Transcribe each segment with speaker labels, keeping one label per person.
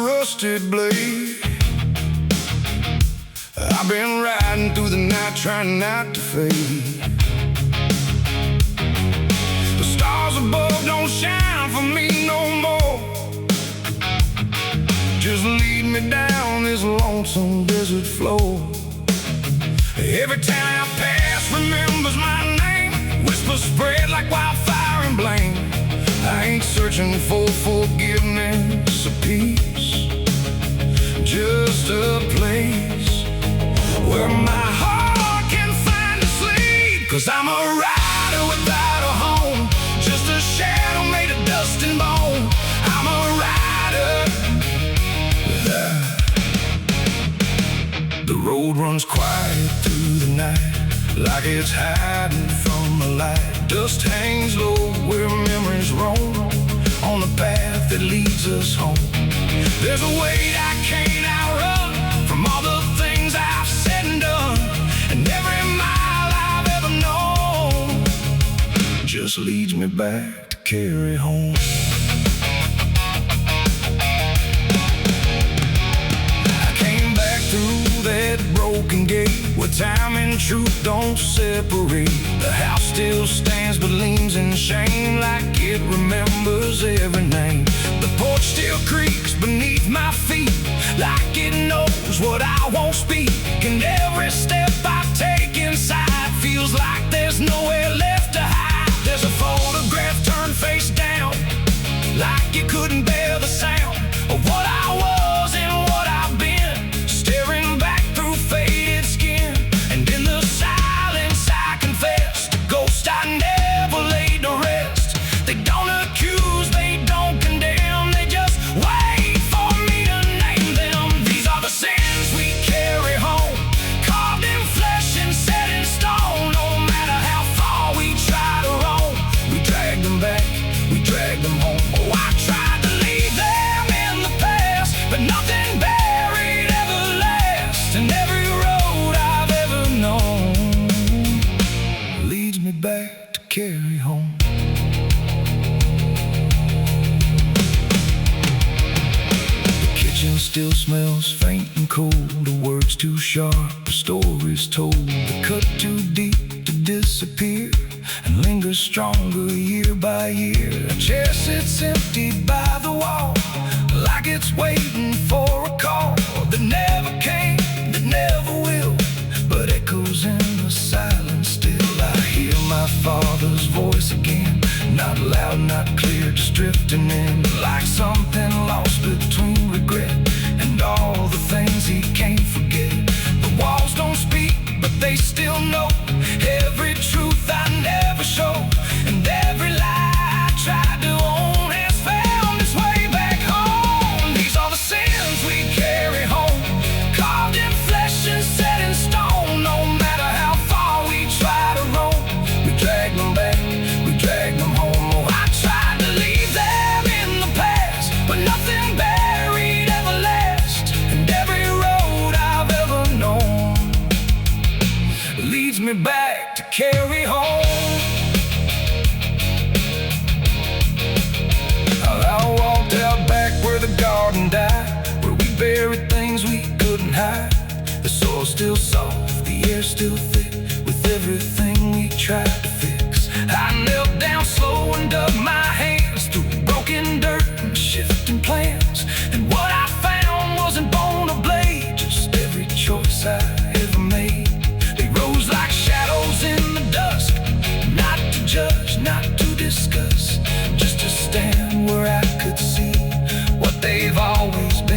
Speaker 1: rusted blade. I've been riding through the night trying not to fade. The stars above don't shine for me no more. Just lead me down this lonesome desert floor. Every town I pass remembers my name. Whispers spread like wildfire and blame. I ain't searching for forgiveness or peace, just a place where my heart can find a sleep. 'Cause I'm a rider without a home, just a shadow made of dust and bone. I'm a rider. The road runs quiet through the night, like it's hiding from the light. Dust hangs low where memories roam, on the path that leads us home. There's a weight I can't outrun, from all the things I've said and done. And every mile I've ever known just leads me back to carry home. I came back through that broken gate, where time and truth don't separate. The house still stands but leans in shame, like it remembers every name. The porch still creaks beneath my feet, like it knows what I won't speak. And every step I take inside feels like there's nowhere left to hide. There's a photograph turned face down, like you couldn't bear the sound of what I was and what I've been, staring back through faded skin. And in the silence I confess, the ghost I never laid to rest. They don't accuse, they don't condemn, they just wait for me to name them. These are the sins we carry home, carved in flesh and set in stone. No matter how far we try to roam, we drag them back, we drag them home. Oh, I tried to leave them in the past, but nothing buried ever lasts. And every road I've ever known leads me back to carry home. The kitchen still smells faint and cold, the words too sharp, the stories told. The cut too deep to disappear, and lingers stronger year by year. A chair sits empty by the wall, like it's waiting for a call that never came, that never will, but echoes in the silence still. I hear my father's voice again, not loud, not clear, just drifting in, like something lost between regret and all the things he can't forget. The walls don't speak, but they still know every truth I never show, and every lie I tried to own has found its way back home. These are the sins we carry home, carved in flesh and set in stone. No matter how far we try to roam, we drag them back, we drag them home. Oh, I tried to leave them in the past, but nothing buried ever lasts. And every road I've ever known leads me back to carry home. I walked out back where the garden died, where we buried things we couldn't hide. The soil's still soft, the air's still thick, with everything we tried to fix. I knelt down slow and dug my hands through broken dirt and shifting plans. And what I found wasn't bone or blade, just every choice I ever made. They rose like shadows in the dusk, not to judge, not to discuss, just to stand where I could see what they've always been.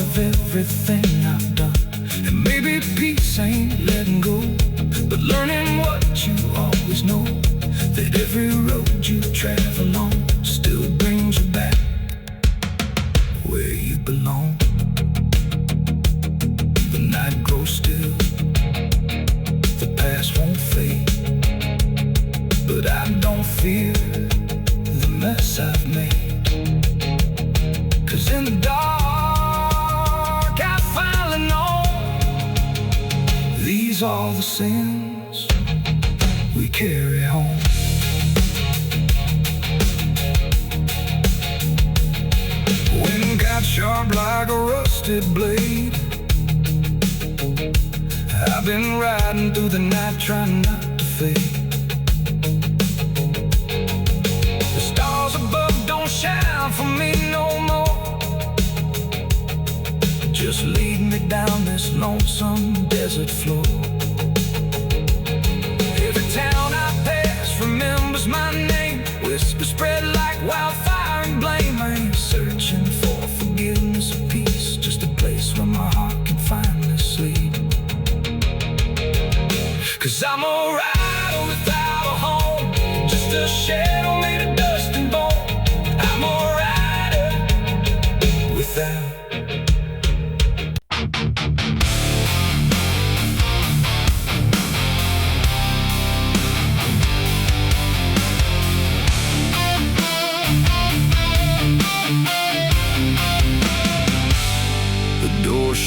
Speaker 1: of everything I've done. And maybe peace ain't letting go, but learning what you always know, that every road you travel on still brings you back where you belong. The night grows still, the past won't fade, but I don't fear the mess I've made. 'Cause in the dark I finally know these are the sins we carry home. Wind got sharp like a rusted blade. I've been riding through the night trying not to fade. The stars above don't shine for me no more. Just lead me down this lonesome desert floor. Every town I pass remembers my name. Whispers spread like wildfire and blame. I ain't searching for forgiveness or peace, just a place where my heart can finally sleep. 'Cause I'm a rider without a home, just a shadow made of dust and bone. I'm a rider without.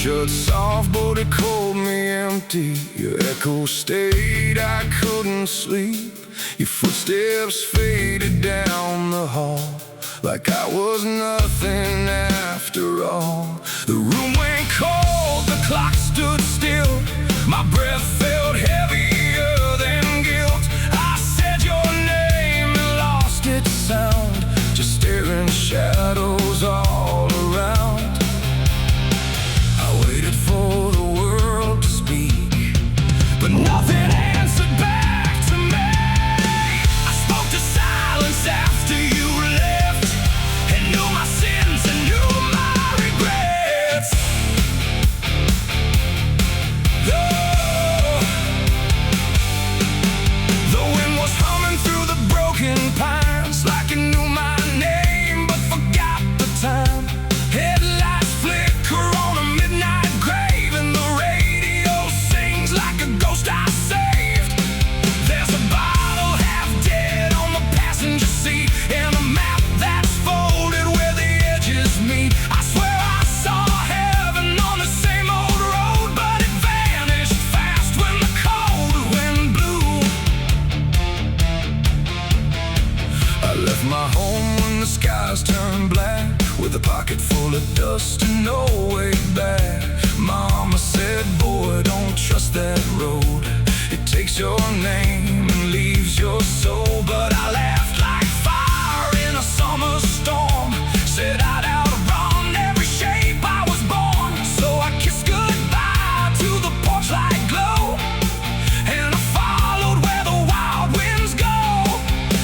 Speaker 1: Shut soft, but it called me empty. Your echo stayed, I couldn't sleep. Your footsteps faded down the hall like I was nothing after all. The room went cold, the clock stood still. My breath felt heavier than guilt. I said your name and lost its sound, just staring shadows all around. For the world to speak, but nothing answered back to me. I spoke to silence after you left, and knew my sins and knew my regrets. The wind was humming through the broken pines, like it knew my name but forgot the time. Headlights flicker on a midnight grave, and the radio sings like a ghost I saved. There's a bottle half dead on the passenger seat, and a map that's folded where the edges meet. I swear I saw heaven on the same old road, but it vanished fast when the cold wind blew. I left my home when the skies turned black, with a pocket full of dust and no way back. Mama said, boy, don't trust that road. It takes your name and leaves your soul. But I laughed like fire in a summer storm, said I'd outrun every shape I was born. So I kissed goodbye to the porch light glow, and I followed where the wild winds go.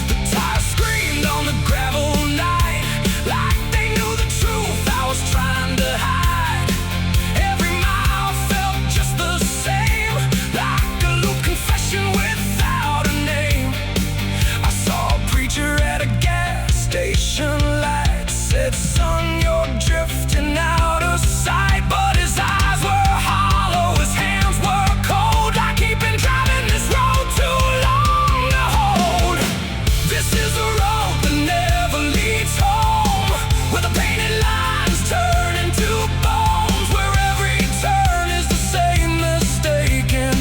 Speaker 1: The tires screamed on the gravel night, like they knew the truth I was trying to hide. Every mile felt just the same, like a loop confession without a name. I saw a preacher at a gas station light, said, son, you're drifting out of sight. But his eyes were hollow, his hands were cold, like he'd been driving this road too long to hold. This is a road that never leads home, where the painted lines turn into bones, where every turn is the same mistake, and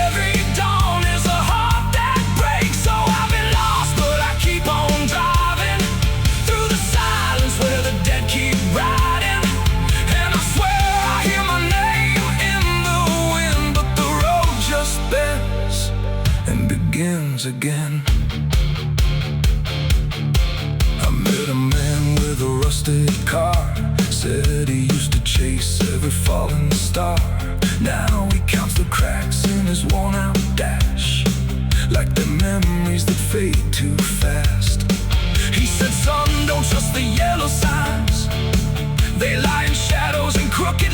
Speaker 1: every dawn is a heart that breaks. So I've been lost, but I keep on driving through the silence where the dead keep riding. And I swear I hear my name in the wind, but the road just bends and begins again. I met a man with a rusted car, said he used to chase every falling star. Now he counts the cracks in his worn-out dash, like the memories that fade too fast. He said, son, don't trust the yellow signs, they lie in shadows and crooked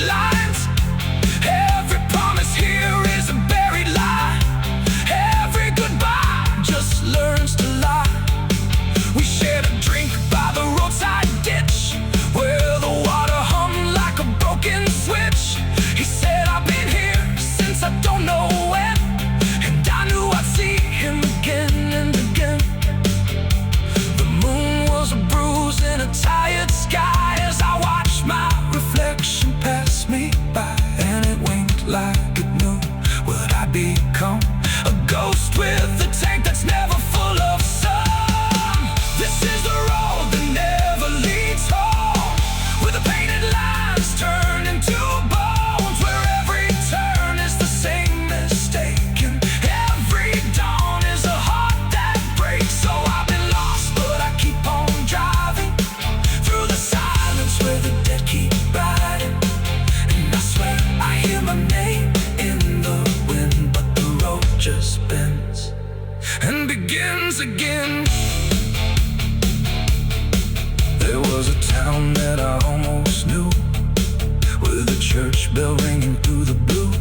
Speaker 1: church bell ringing through the blue.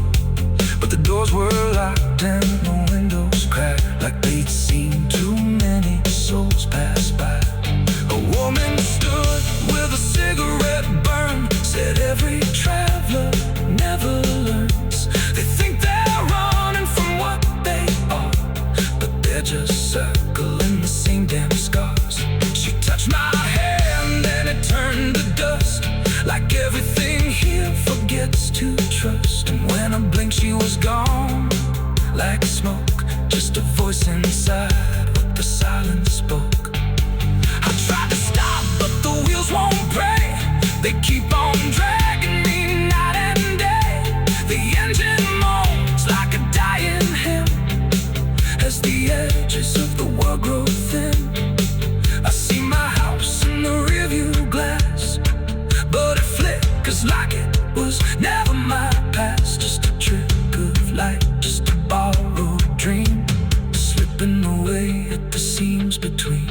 Speaker 1: But the doors were locked and the windows cracked, like they'd seen too many souls pass by. A woman stood with a cigarette burn, said every traveler never learns. They think they're running from what they are, but they're just circling the same damn scars. She touched my hand and it turned to dust, like everything here forgets to trust. And when I blinked she was gone, like smoke, just a voice inside what the silence spoke. I tried to stop but the wheels won't break, they keep on dragging me night and day. The engine moans like a dying hymn as the edges of the world grow thin. I see my house in the rearview glass, but it flickers like it was never my past. Just a trick of light, just a borrowed dream, slipping away at the seams between.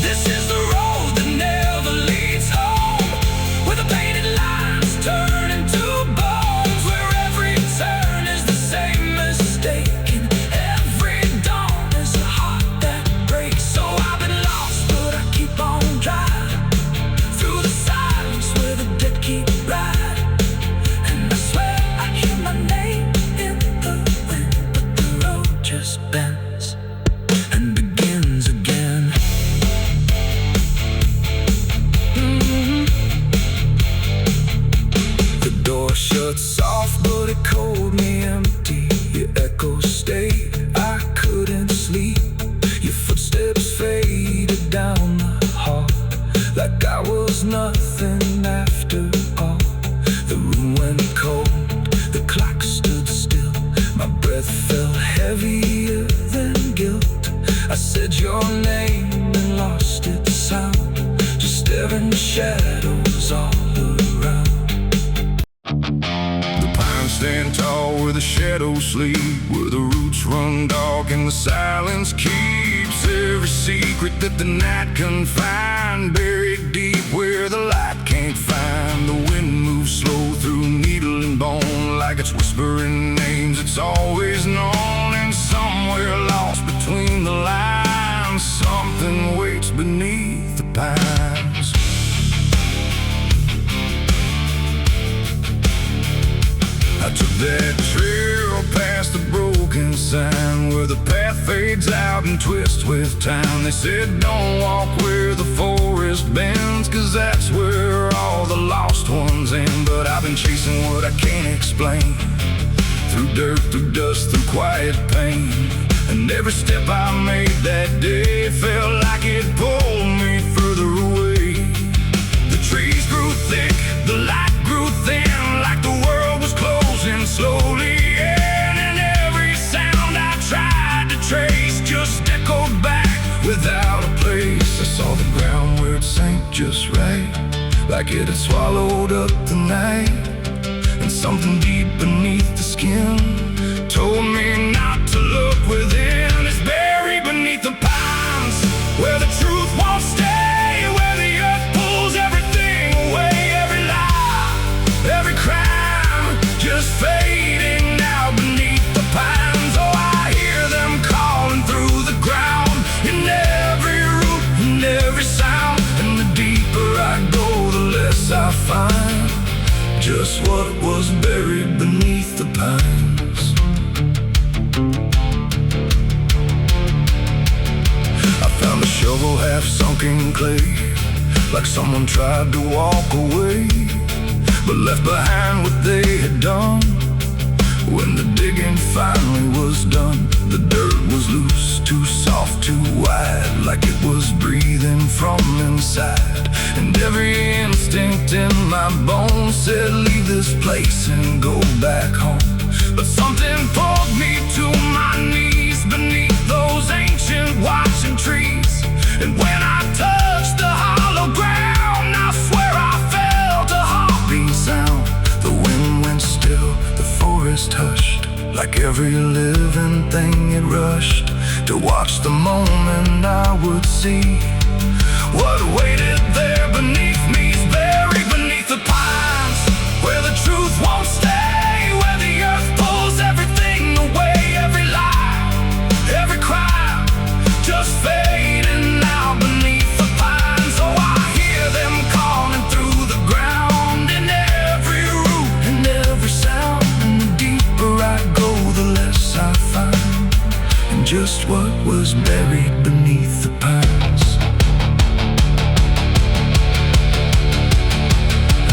Speaker 1: This is the road that never leads home, where the painted lines turn into bones, where every turn is the same mistake, and every dawn is a heart that breaks. So I've been lost, but I keep on driving through the silence where the dead keep riding. And I swear I hear my name in the wind, but the road just bends and begins again. The door shut soft, but it cold me empty. Your echo stayed, I couldn't sleep. Your footsteps faded down the hall, like I was nothing after all. The room went cold, the clock stood still. My breath felt heavier than guilt. I said your name and lost its sound, just staring shadows all around. The pines stand tall where the shadows sleep, where the roots run dark and the silence keeps every secret that the night can find. Buried deep where the light can't find. The wind moves slow through needle and bone, like it's whispering names it's always known. And somewhere lost between the lines, something waits beneath the pines. I took that trail past the broken sign, where the path fades out and twists with time. They said don't walk where the forest bends, 'cause that's where all the lost ones end. But I've been chasing what I can't explain, through dirt, through dust, through quiet pain. And every step I made that day felt like it pulled me further away. The trees grew thick, the light grew thin, like the world was closing slowly in. And every sound I tried to trace just echoed back without a place. I saw the ground where it sank just right, like it had swallowed up the night. And something deep beneath the skin told me not to look within. It's buried beneath the pines, where the truth won't stay, where the earth pulls everything away. Every lie, every crime, just fading now beneath the pines. Oh, I hear them calling through the ground, in every root and every sound. And the deeper I go, the less I find just what was buried beneath the pines. I found a shovel half sunk in clay, like someone tried to walk away, but left behind what they had done. When the digging finally was done, the dirt was loose, too soft, too wide, like it was breathing from inside. And every instinct in my bones said leave this place and go back home. But something pulled me to my knees beneath those ancient watching trees. And when I touched the hollow ground, I swear I felt a heartbeat sound. The wind went still, the forest hushed, like every living thing it rushed to watch the moment I would see what waited there beneath me. Is buried beneath the pines, where the truth was buried beneath the pines.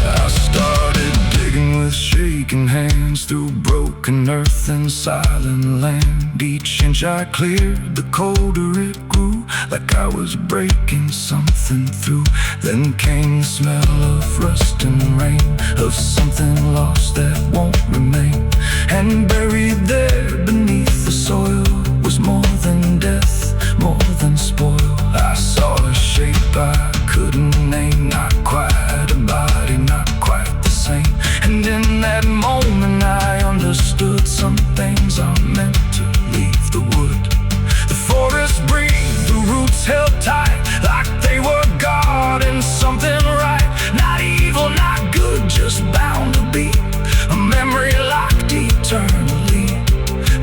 Speaker 1: I started digging with shaking hands through broken earth and silent land. Each inch I cleared, the colder it grew, like I was breaking something through. Then came the smell of rust and rain, of something lost that won't remain. And buried there beneath the soil was more than death, more than spoil. I saw a shape I couldn't name, not quite a body, not quite the same. And in that moment I understood some things are meant to leave the wood. The forest breathed, the roots held tight, like they were guarding something right. Not evil, not good, just bound to be a memory locked eternally.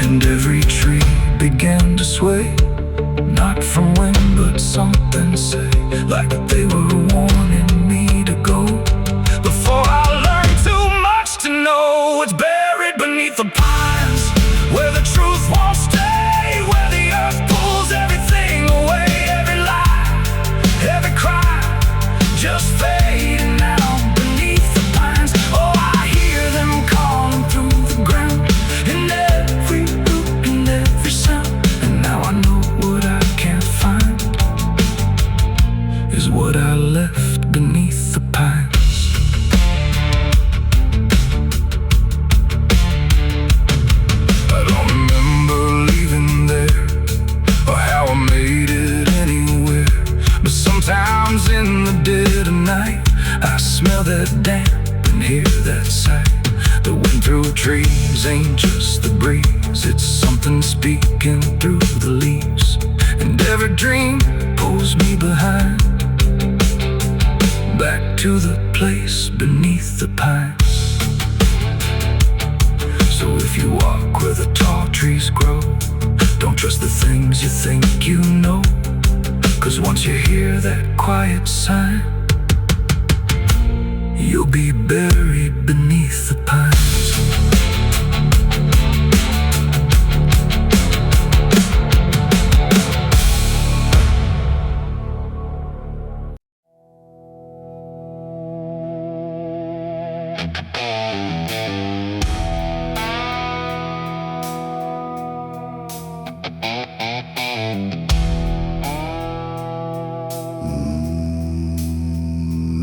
Speaker 1: And every tree began to sway, not from wind but something say, like they were warning me to go. Before I learned too much to know, it's buried beneath the pines, where the truth won't stay, where the earth pulls everything away. Every lie, every cry, just fading out beneath the pines. Oh, I hear them calling through the ground, in every root and every sound. And now I know what I can't find is what I left beneath the pines. I don't remember leaving there, or how I made it anywhere. But sometimes in the dead of night, I smell that damp and hear that sigh. The wind through trees ain't just the breeze, it's something speaking through the leaves. And every dream pulls me behind, back to the place beneath the pines. So if you walk where the tall trees grow, don't trust the things you think you know, 'cause once you hear that quiet sign, you'll be buried beneath the pines.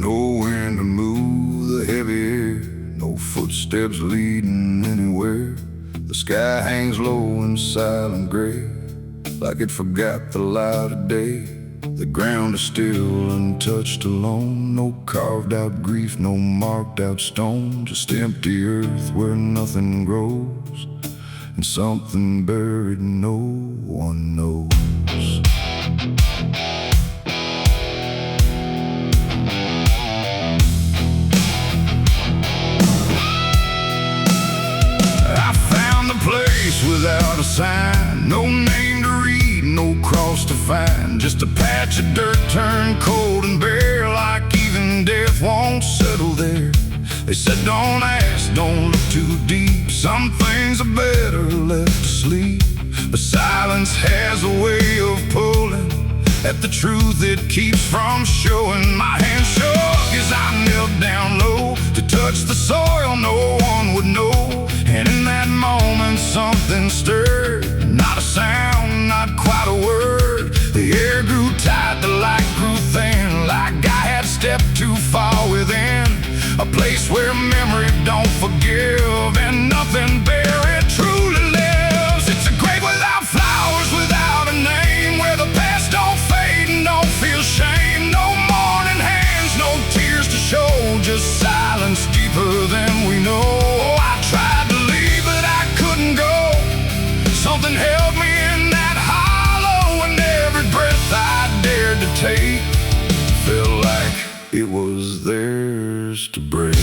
Speaker 2: Nowhere to move the heavy air, no footsteps leading anywhere. The sky hangs low in silent gray, like it forgot the light of day. The ground is still untouched alone, no carved out grief, no marked out stone. Just empty earth where nothing grows, and something buried no one knows. Without a sign, no name to read, no cross to find, just a patch of dirt turned cold and bare, like even death won't settle there. They said don't ask, don't look too deep, some things are better left asleep. But silence has a way of pulling at the truth it keeps from showing. My hand shook as I knelt down low to touch the soil no one would know. And in that moment something stirred, not a sound, not quite a word. The air grew tight, the light grew thin, like I had stepped too far within a place where memory don't forgive, and nothing buried truly lives. It's a grave without flowers, without a name, where the past don't fade and don't feel shame. No mourning hands, no tears to show, just silence deeper than we know. I tried to leave, but I couldn't go. Something held me in that hollow, and every breath I dared to take felt like it was theirs to break.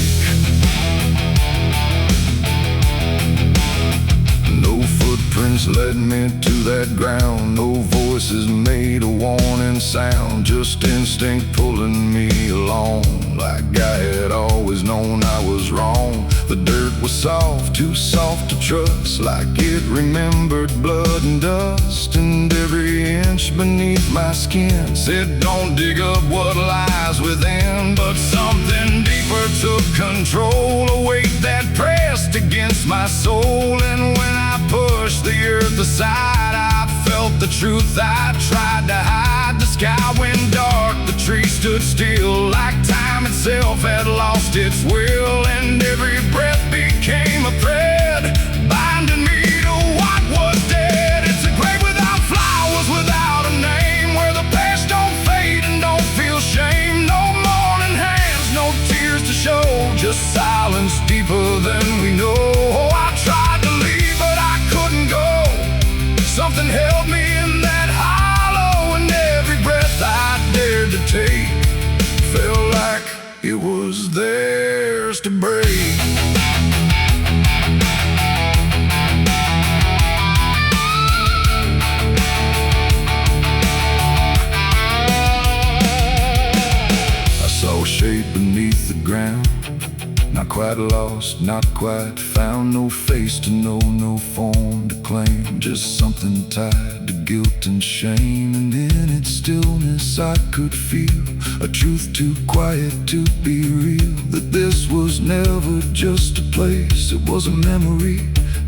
Speaker 2: No footprints led me to that ground, no voices made a warning sound, just instinct pulling me along, like I had always known I was wrong. The dirt was soft, too soft to trust, like it remembered blood and dust. And every inch beneath my skin said, don't dig up what lies within. But something deeper took control, a weight that pressed against my soul. And when I pushed the earth aside, I felt the truth I tried to hide. The sky went dark, the trees stood still, like time itself had lost its will. And every breath became a thread, binding me to what was dead. It's a grave without flowers, without a name, where the past don't fade and don't feel shame. No mourning hands, no tears to show, just silence deeper than we know. Oh, I tried to leave, but I couldn't go. Something held me in that hollow, and every breath I dared to take felt like it was theirs to break. I saw a shape beneath the ground, not quite lost, not quite found. No face to know, no form to claim, just something tied to guilt and shame. And in its stillness I could feel a truth too quiet to be real, that this was never just a place, it was a memory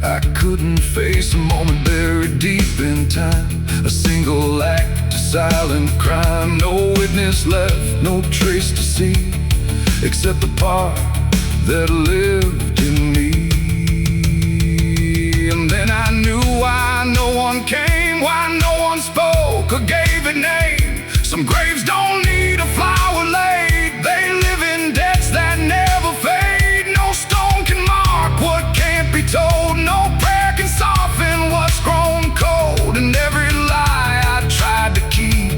Speaker 2: I couldn't face. A moment buried deep in time, a single act, a silent crime. No witness left, no trace to see, except the part that lived in me. And then I knew why no one came, why no one spoke or gave it name. Some graves don't need a flower laid, they live in debts that never fade. No stone can mark what can't be told, no prayer can soften what's grown cold. And every lie I tried to keep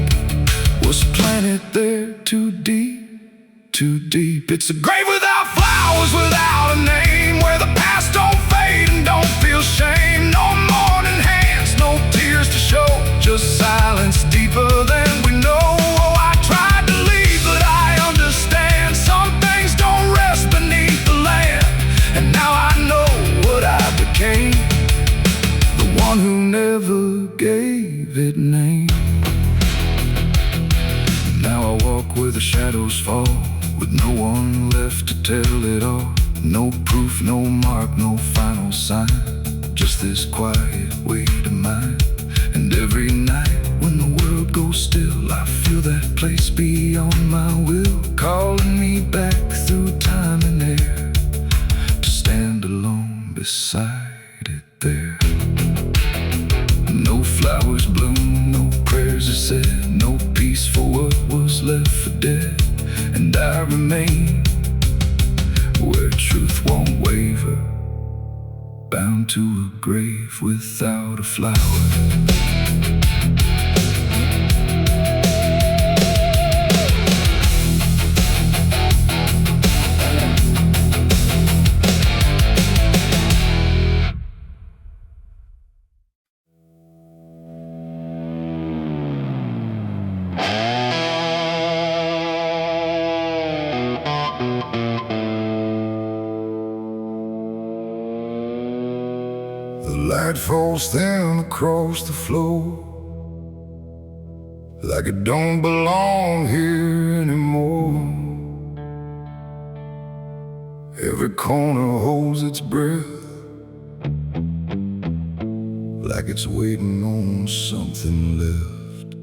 Speaker 2: was planted there too deep, too deep. It's a grave without flowers, without a name, where the past don't fade and don't feel shame. No mourning hands, no tears to show, just silence deeper than we know. Oh, I tried to leave, but I understand some things don't rest beneath the land. And now I know what I became, the one who never gave it name. Now I walk where the shadows fall, with no one left to tell it all. No proof, no mark, no final sign, just this quiet weight of mine. And every night when the world goes still, I feel that place beyond my will, calling me back through time and air, to stand alone beside it there. No flowers bloom, no prayers are said, no peace for what was left for dead. And I remain where truth won't waver, bound to a grave without a flower. The light falls thin across the floor, like it don't belong here anymore. Every corner holds its breath, like it's waiting on something left.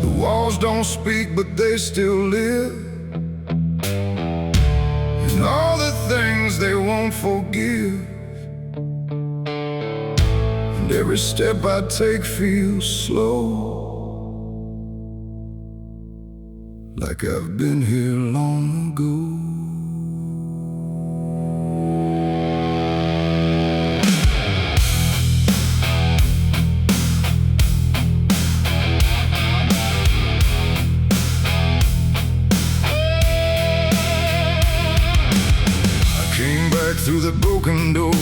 Speaker 2: The walls don't speak, but they still live, and all the things they won't forgive. And every step I take feels slow, like I've been here long ago. Through the broken door,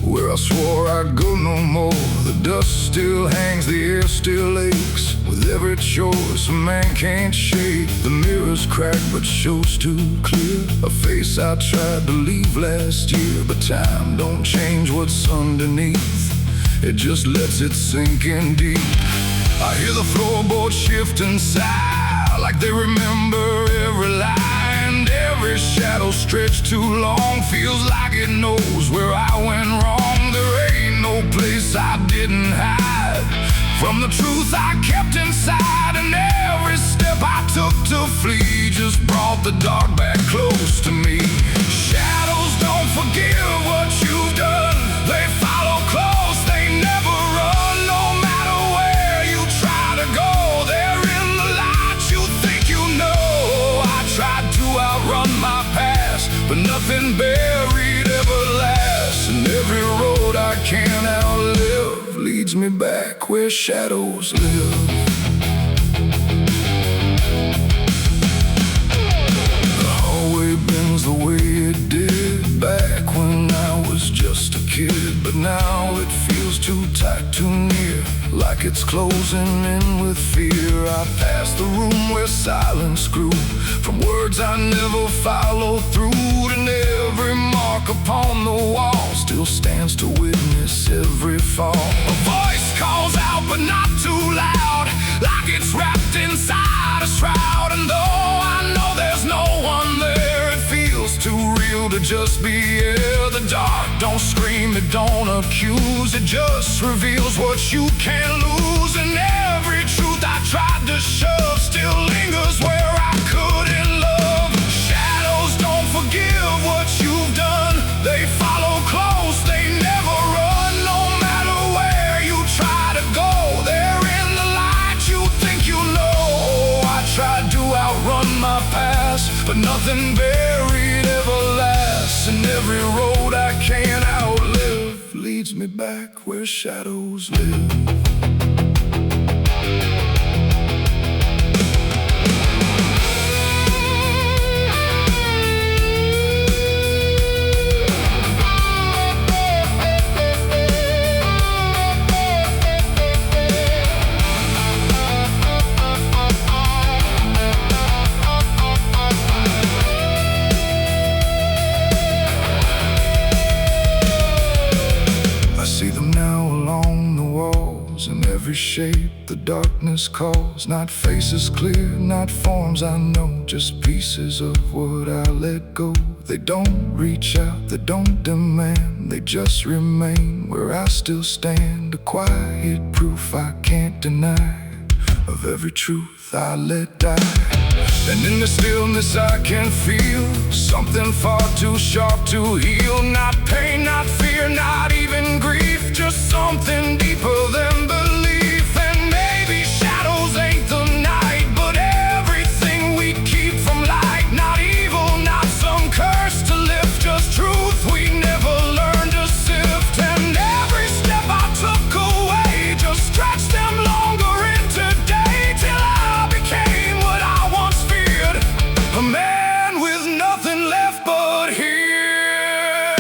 Speaker 2: where I swore I'd go no more. The dust still hangs, the air still aches with every choice a man can't shake. The mirror's cracked but shows too clear a face I tried to leave last year. But time don't change what's underneath, it just lets it sink in deep. I hear the floorboards shift and sigh, like they remember every lie, and every shadow stretched too long feels like it knows where I went wrong. There ain't no place I didn't hide from the truth I kept inside, and every step I took to flee just brought the dark back close to me. Shadows don't forgive what you've done, they follow close, they never run. No matter where you try to go, they're in the light you think you know. I tried to outrun my past, but nothing buried ever lasts, and every road I can't outlive leads me back where shadows live. The hallway bends the way it did back when I was just a kid, but now it feels too tight, too near, like it's closing in with fear. I pass the room where silence grew from words I never followed through, and every mark upon the wall still stands to witness every fall. A voice calls out but not too loud, like it's wrapped inside a shroud. And though I know there's no one there, it feels too real to just be here. The dark don't scream, it don't accuse, it just reveals what you can't lose. And every truth I tried to shove still lingers where I couldn't love. Shadows don't forgive what you've done, they follow close, they never run. No matter where you try to go, they're in the light you think you know. I tried to outrun my past, but nothing buried ever lasts, and every road I can't outlive leads me back where shadows live. In every shape the darkness calls, not faces clear, not forms I know, just pieces of what I let go. They don't reach out, they don't demand, they just remain where I still stand. A quiet proof I can't deny of every truth I let die. And in the stillness I can feel something far too sharp to heal. Not pain, not fear, not even grief, just something deeper than belief. And maybe shadows ain't the night, but everything we keep from light. Not evil, not some curse to lift, just truth we never learned to sift. And every step I took away just stretched them longer into day, till I became what I once feared, a man with nothing left but here.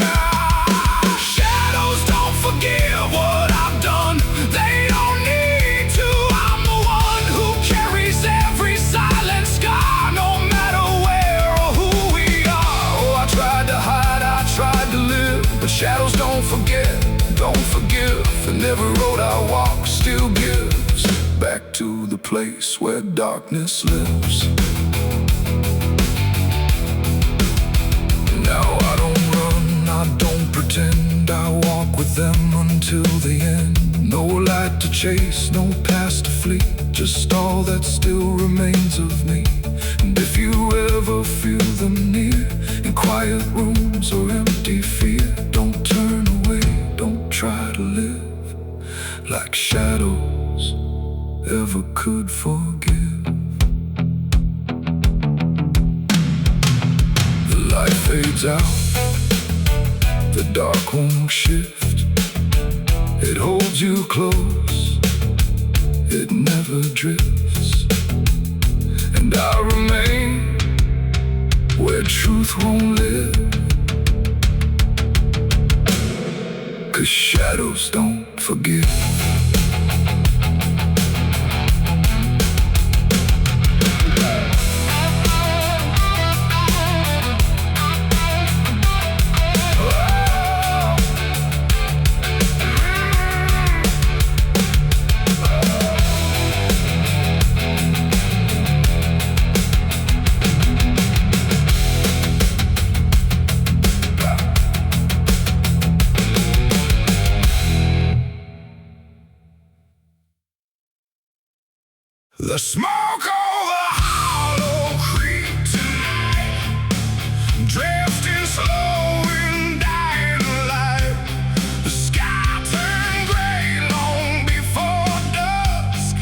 Speaker 2: Shadows don't forgive what I've done, they don't need to. I'm the one who carries every silent scar, no matter where or who we are. Oh, I tried to hide, I tried to live, but shadows don't forget, don't forgive. And every road I walk still gives back to the place where darkness lives. Now I don't run, I don't pretend, I walk with them until the end. No light to chase, no past to flee, just all that still remains of me. And if you ever feel them near, in quiet rooms or empty fear, don't turn away, don't try to live like shadows ever could forgive. The light fades out, the dark won't shift, it holds you close, it never drifts. And I remain where truth won't live, 'cause shadows don't forgive. The smoke over Hollow Creek tonight, drifting slow and dying light. The sky turned gray long before dusk,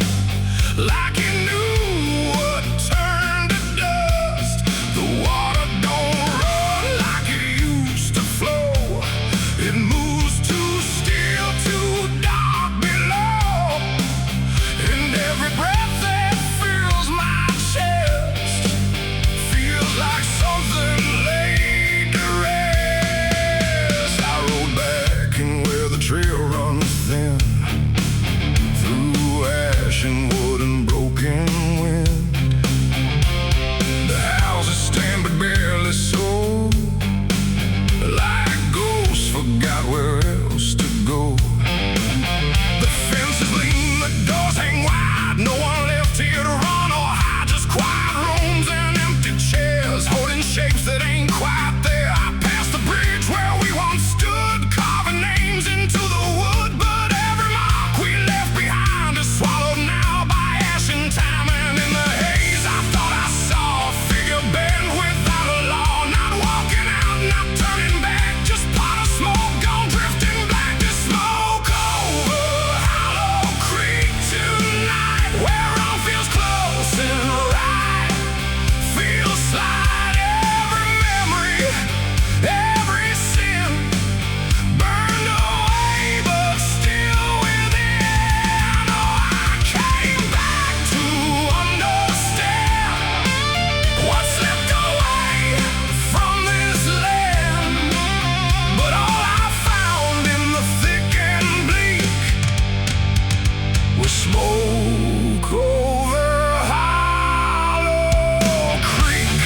Speaker 2: like it knew what turned to dust. The water don't run like it used to flow. It moves too still, too dark below. And every breath like something laid to rest. I rode back in where the trail runs thin, through ash and wood and broken wind. The houses stand but barely so, like ghosts forgot where else to go. The fences lean, the doors hang wide, no one left here to run or hide, just quiet rooms and empty chairs holding shapes that ain't quite there. I passed the bridge where we once stood, carving names into the wood, but every mark we left behind is swallowed now by ash and time. And in the haze I thought I saw a figure bend without a law, not walking out, not turning back, just pot of smoke gone drifting black. The smoke over Hollow Creek tonight, where all feels close and right, feels like every memory, every sin burned away but still within. Oh, I came back to understand what's left away from this land, but all I found in the thick and bleak was smoke over Hollow Creek.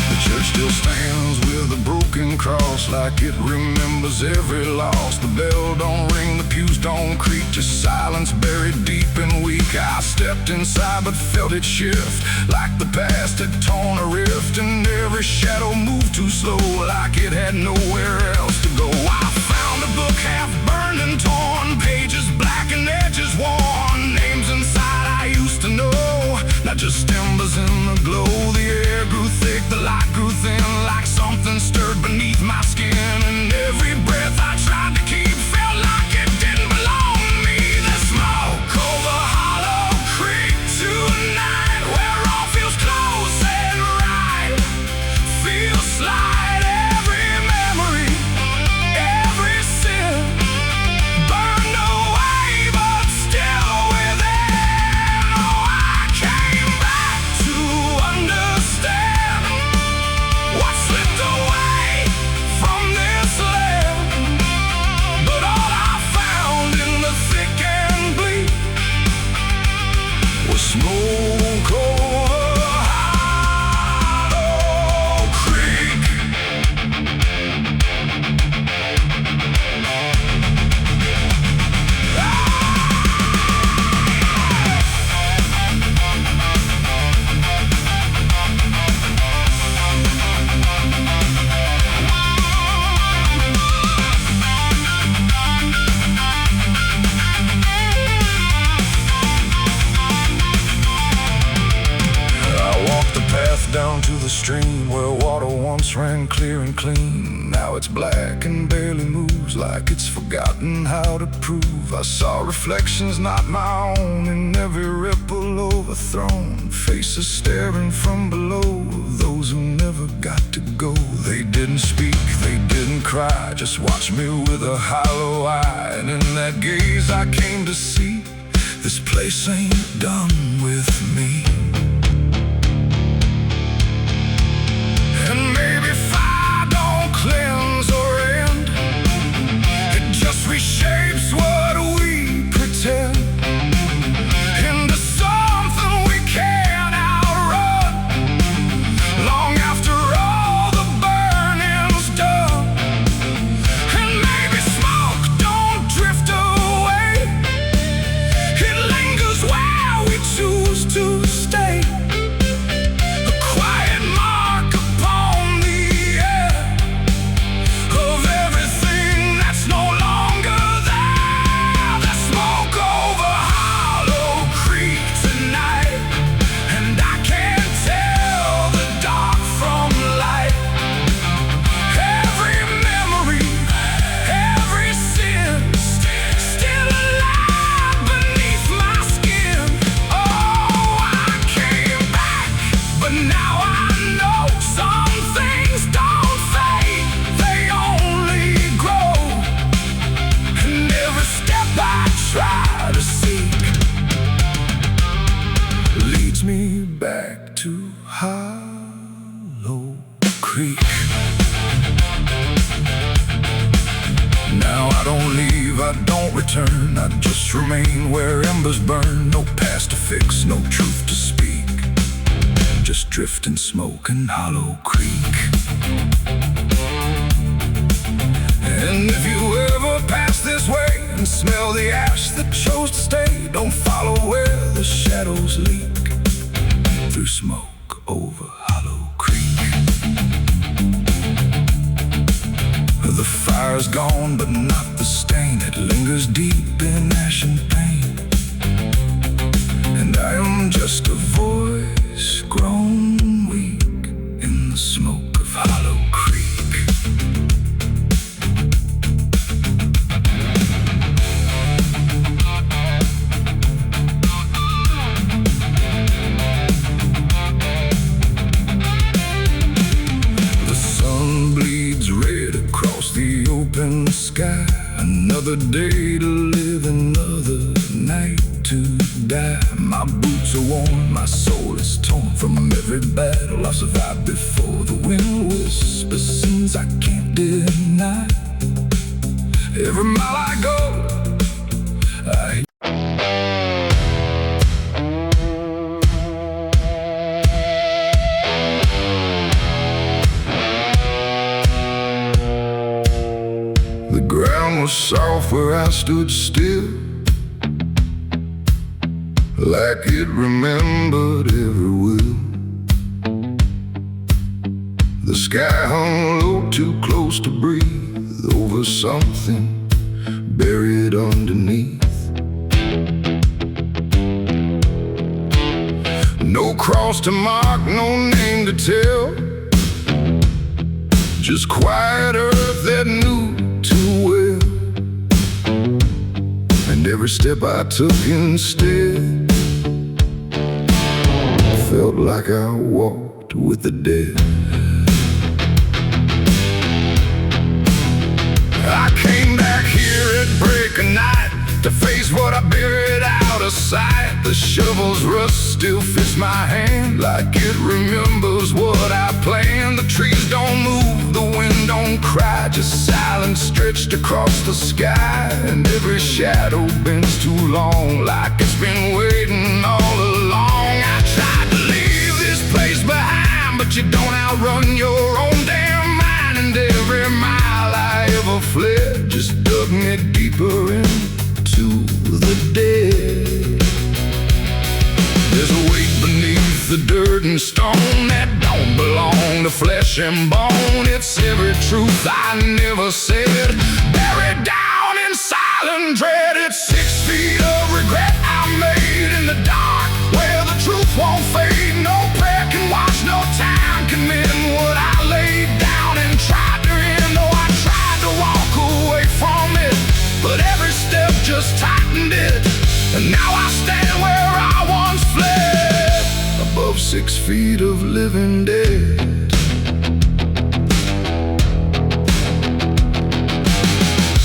Speaker 2: The church still stands with a broken cross, like it remembers every loss. The bell don't ring, the pews don't creak, just silence buried deep and weak. I stepped inside but felt it shift, like the past had torn a rift, and every shadow moved too slow, like it had nowhere else to go. I found a book half burned and torn, pages black and edges worn, names inside I used to know, not just embers in the glow. The air grew thick, the light grew thin, like something stirred beneath my skin, and every breath I tried to keep felt like it didn't belong to me. The smoke over Hollow Creek tonight, where all feels close and right, feels like every memory, every sin burned away but still within. Oh, I came back to understand what slipped away from this land, but all I found in the thick and bleak was smoke over Hollow Creek. I walked the path down to the stream where water once ran clear and clean. Now it's black and barely moves, like it's forgotten how to prove. I saw reflections not my own in every ripple overthrown, faces staring from below, those who never got to go. They didn't speak, they didn't cry, just watched me with a hollow eye. And in that gaze I came to see, this place ain't done with me. And maybe fire don't cleanse or end, it just reshapes what we pretend into something we can't outrun, long after all the burning's done. And maybe smoke don't drift away, it lingers where we choose to stay.
Speaker 1: me back to Hollow Creek. Now I don't leave, I don't return, I just remain where embers burn. No past to fix, no truth to speak, just drift and smoke in Hollow Creek. And if you ever pass this way and smell the ash that chose to stay, don't follow where the shadows leak through smoke over Hollow Creek. The fire's gone, but not the stain. It lingers deep in ash and pain. And I am just a voice grown weak in the smoke of Hollow Creek. The sun bleeds red across the open sky. Another day to live, another night to die. My boots are worn, my soul is torn from every battle I've survived before. The wind whispers sins I can't deny. Every mile I go, I The ground was soft where I stood still, like it remembered every will. The sky hung low, too close to breathe, over something buried underneath. No cross to mark, no name to tell, just quiet earth that knew too well. And every step I took instead felt like I walked with the dead. I came back here at break of night to face what I buried out of sight. The shovel's rust still fits my hand like it remembers what I planned. The trees don't move, the wind don't cry, just silence stretched across the sky. And every shadow bends too long, like it's been waiting all along. I tried to leave this place behind, but you don't outrun your own damn mind. And every mile I ever fled just dug me deeper into the dead. There's a weight beneath the dirt and stone that don't belong to flesh and bone. It's every truth I never said, buried down in silent dread. It's 6 feet of regret I made in the dark, where the truth won't fade. No prayer can wash, no time can mend what I laid down and tried to end. Though I tried to walk away from it, but every step just tightened it. And now I stand where I once fled, above 6 feet of living dead.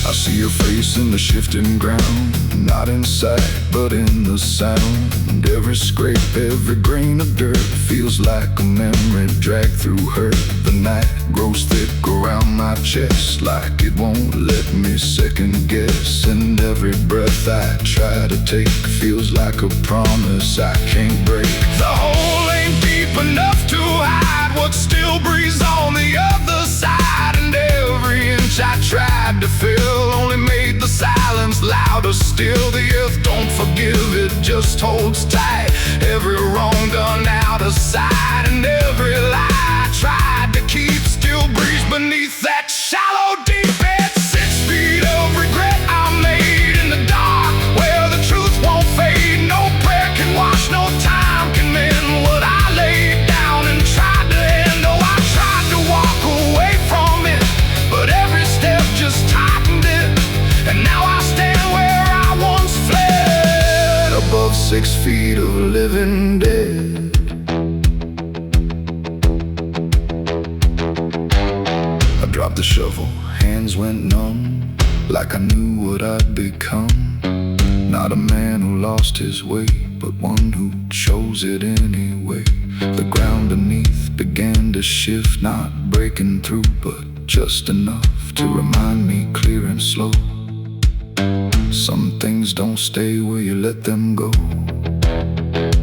Speaker 1: I see your face in the shifting ground, not in sight but in the sound. Every scrape, every grain of dirt feels like a memory dragged through hurt. The night grows thick around my chest, like it won't let me second guess. And every breath I try to take feels like a promise I can't break. The hole ain't deep enough to hide what still breathes on the other side. And every inch I tried to fill only made the silence louder still. The earth don't forgive, it just holds tight. Every wrong done out of sight, and every lie I tried to keep still breathes beneath that shallow deep bed. 6 feet of regret I made in the dark, where the truth won't fade. No prayer can wash, no time can mend what I laid down and tried to end. Oh, I tried to walk away from it, but every step just tightened it. And now I stand where I once fled, above 6 feet of living dead. I dropped the shovel, hands went numb, like I knew what I'd become. Not a man who lost his way, but one who chose it anyway. The ground beneath began to shift, not breaking through, but just enough to remind me clear and slow. Some things don't stay where you let them go.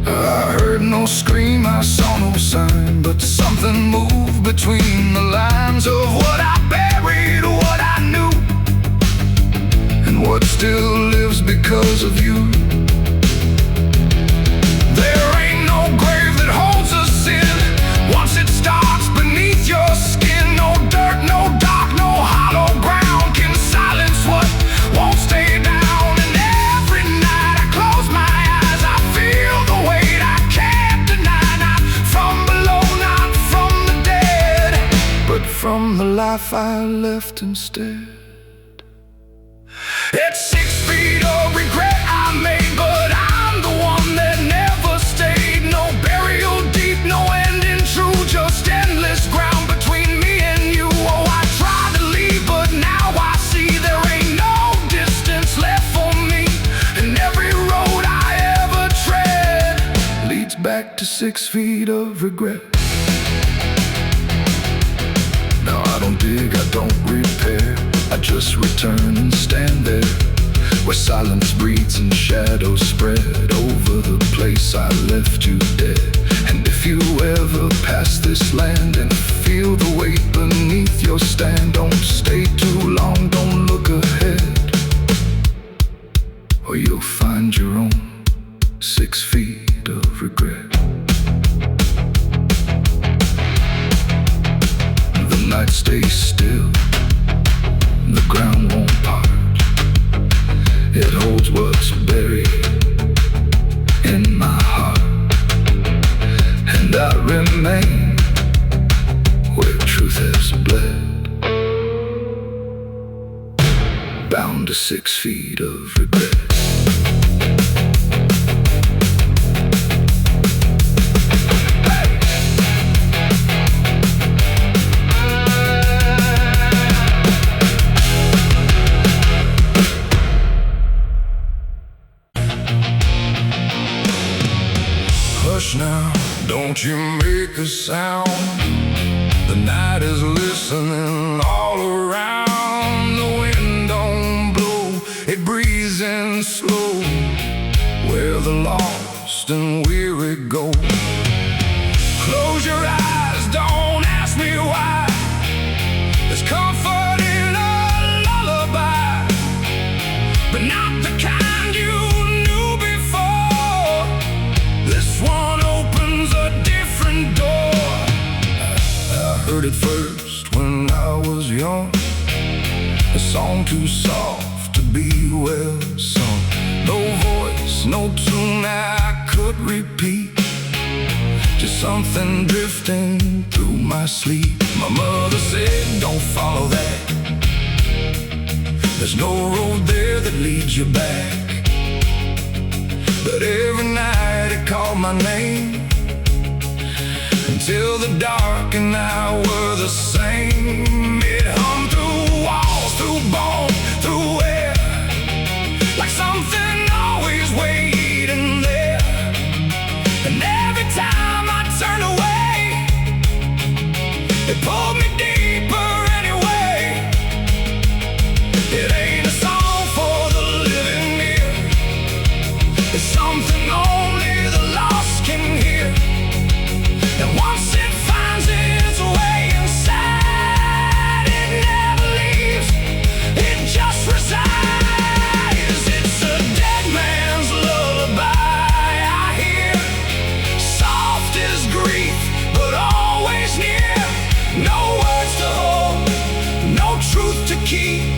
Speaker 1: I heard no scream, I saw no sign, but something moved between the lines of what I buried, what I knew, and what still lives because of you. There ain't no grave that holds us in once it starts beneath your skin. No dirt, no dark, no hollow ground can silence what won't stay down. And every night I close my eyes, I feel the weight I can't deny. Not from below, not from the dead, but from the life I left instead. It's 6 feet of regret I made, but I'm the one that never stayed. No burial deep, no ending true, just endless ground between me and you. Oh, I tried to leave, but now I see there ain't no distance left for me, and every road I ever tread leads back to 6 feet of regret. Now I don't dig, I don't repair, I just return and stand there, where silence breathes and shadows spread over the place I left you dead. And if you ever pass this land and feel the weight beneath your stand, don't stay too long, don't look ahead, or you'll find your own 6 feet of regret. The night stays still, the ground won't part. It holds what's buried in my heart, and I remain where truth has bled, bound to 6 feet of regret. Hush now, don't you make a sound. The night is listening all around. The wind don't blow, it breathes in slow, where the lost and weary go. Close your eyes, don't ask me why. There's comfort in a lullaby, but not the kind you knew before. This one opens a different door. I heard it first when I was young, a song too soft to be well sung. No voice, no tune I could repeat, just something drifting through my sleep. My mother said, don't follow that, there's no road there that leads you back. But every night it called my name, until the dark and I were the same. It hummed through walls, through bone, through air, like something always waiting there. And every time I turned away, it pulled me deeper anyway. It ain't a song for the living ear, it's something only the lost can hear. And once it finds its way inside, it never leaves, it just resides. It's a dead man's lullaby I hear, soft as grief, but always near. No words to hold, no truth to keep,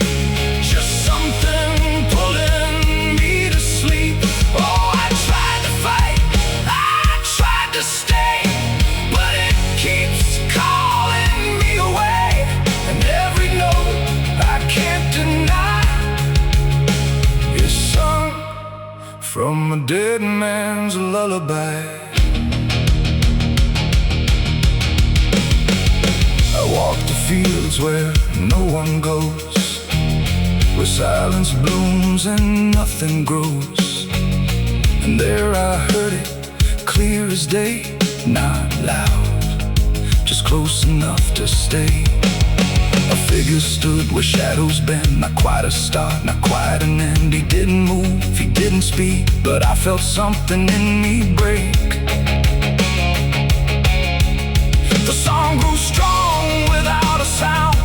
Speaker 1: just something pulling me to sleep. Oh, I tried to fight, I tried to stay, but it keeps calling me away. And every note I can't deny is sung from a dead man's lullaby. I walk the fields where no one goes, where silence blooms and nothing grows. And there I heard it, clear as day, not loud, just close enough to stay. A figure stood where shadows bend, not quite a start, not quite an end. He didn't move, he didn't speak, but I felt something in me break. The song grew strong without a sound,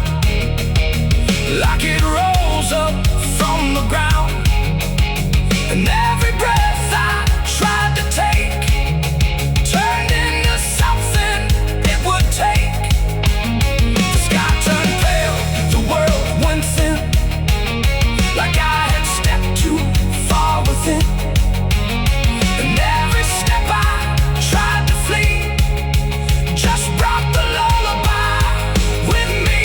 Speaker 1: like it rose up from the ground. And every breath I tried to take turned into something it would take. The sky turned pale, the world went thin, like I had stepped too far within. And every step I tried to flee just brought the lullaby with me.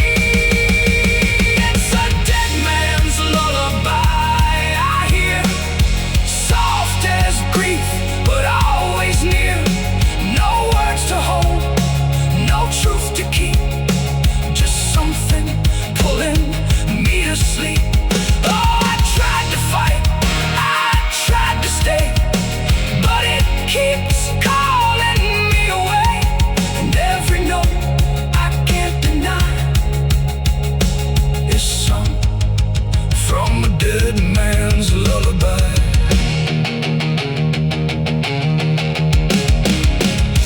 Speaker 1: It's a dead man's lullaby I hear, soft as grief, but always near. No words to hold, no truth to keep, just something pulling me to sleep. Oh, I tried to fight, I tried to stay, but it keeps calling me away. And every note I can't deny is sung from a dead man's lullaby.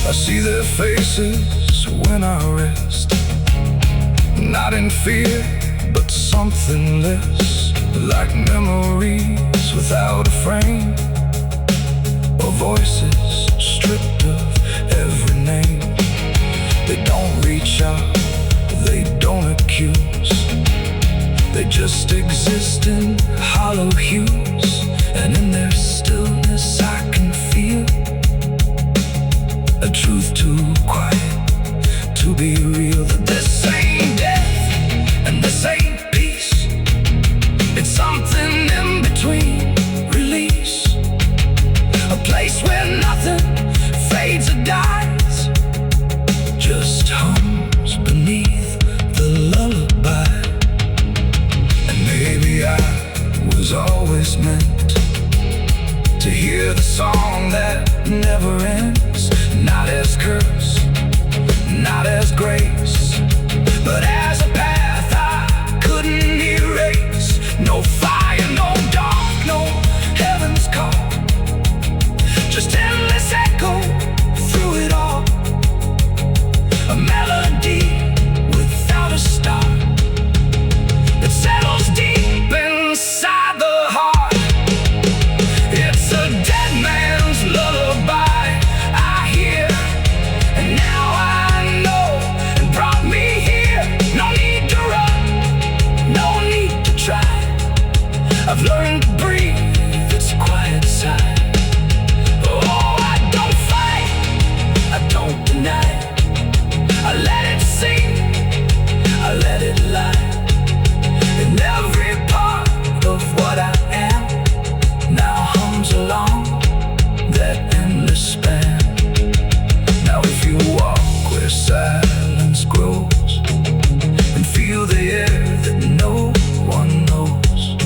Speaker 1: I see their faces when I rest, not in fear, but something less, like memories without a frame, or voices stripped of every name. They don't reach out, they don't accuse, they just exist in hollow hues. And in their stillness I can feel a truth too quiet to be real. That this ain't death and this ain't peace, it's something in between. Release, a place where nothing fades or dies, just hums beneath the lullaby. And maybe I was always meant to hear the song that never ends, not as curse, not as grace, but as a path I couldn't erase. No fire, no dark, no heaven's call, just endless echo through it all. A melody without a start that settles deep inside the heart. It's a dead man's lullaby I hear, and now I know it brought me here. No need to run, no need to try, I've learned to breathe its quiet side. Oh, I don't fight, I don't deny, I let it sing, I let it lie. And every part of what I am now hums along that endless span. Now if you walk where silence grows and feel the air that no one knows,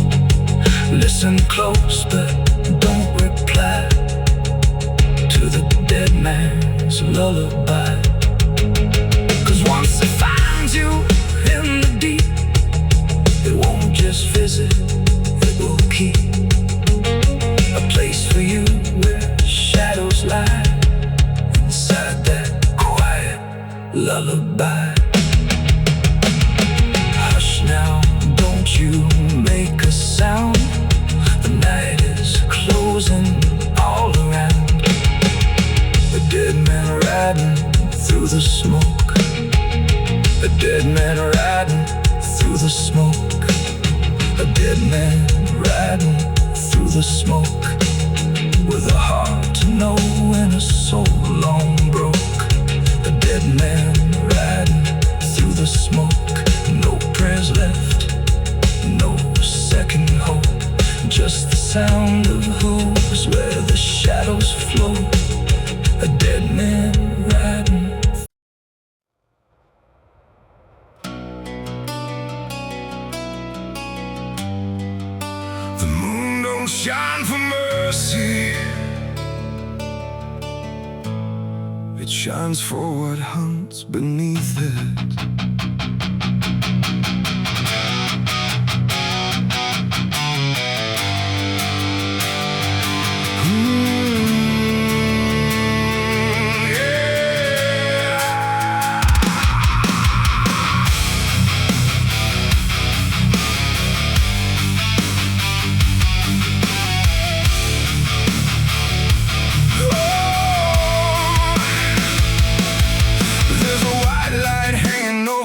Speaker 1: listen close but don't reply to the dead man's lullaby. 'Cause once it finds you in the deep, it won't just visit, it will keep a place for you where shadows lie inside that quiet lullaby. Hush now, don't you make a sound, the night is closing all around. A dead man riding through the smoke, a dead man riding through the smoke, a dead man riding through the smoke, with a heart to know and a soul long broke. A dead man riding through the smoke, no prayers left, no second hope, just the sound of hooves where the shadows flow. A dead man riding. shines for what hunts beneath it.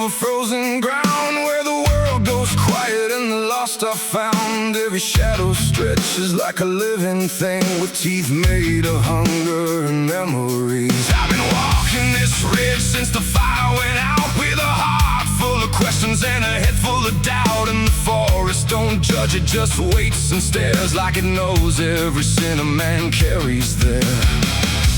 Speaker 2: Frozen ground where the world goes quiet and the lost are found. Every shadow stretches like a living thing with teeth made of hunger and memories. I've been walking this ridge since the fire went out, with a heart full of questions and a head full of doubt. And the forest don't judge, it just waits and stares like it knows every sin a man carries there.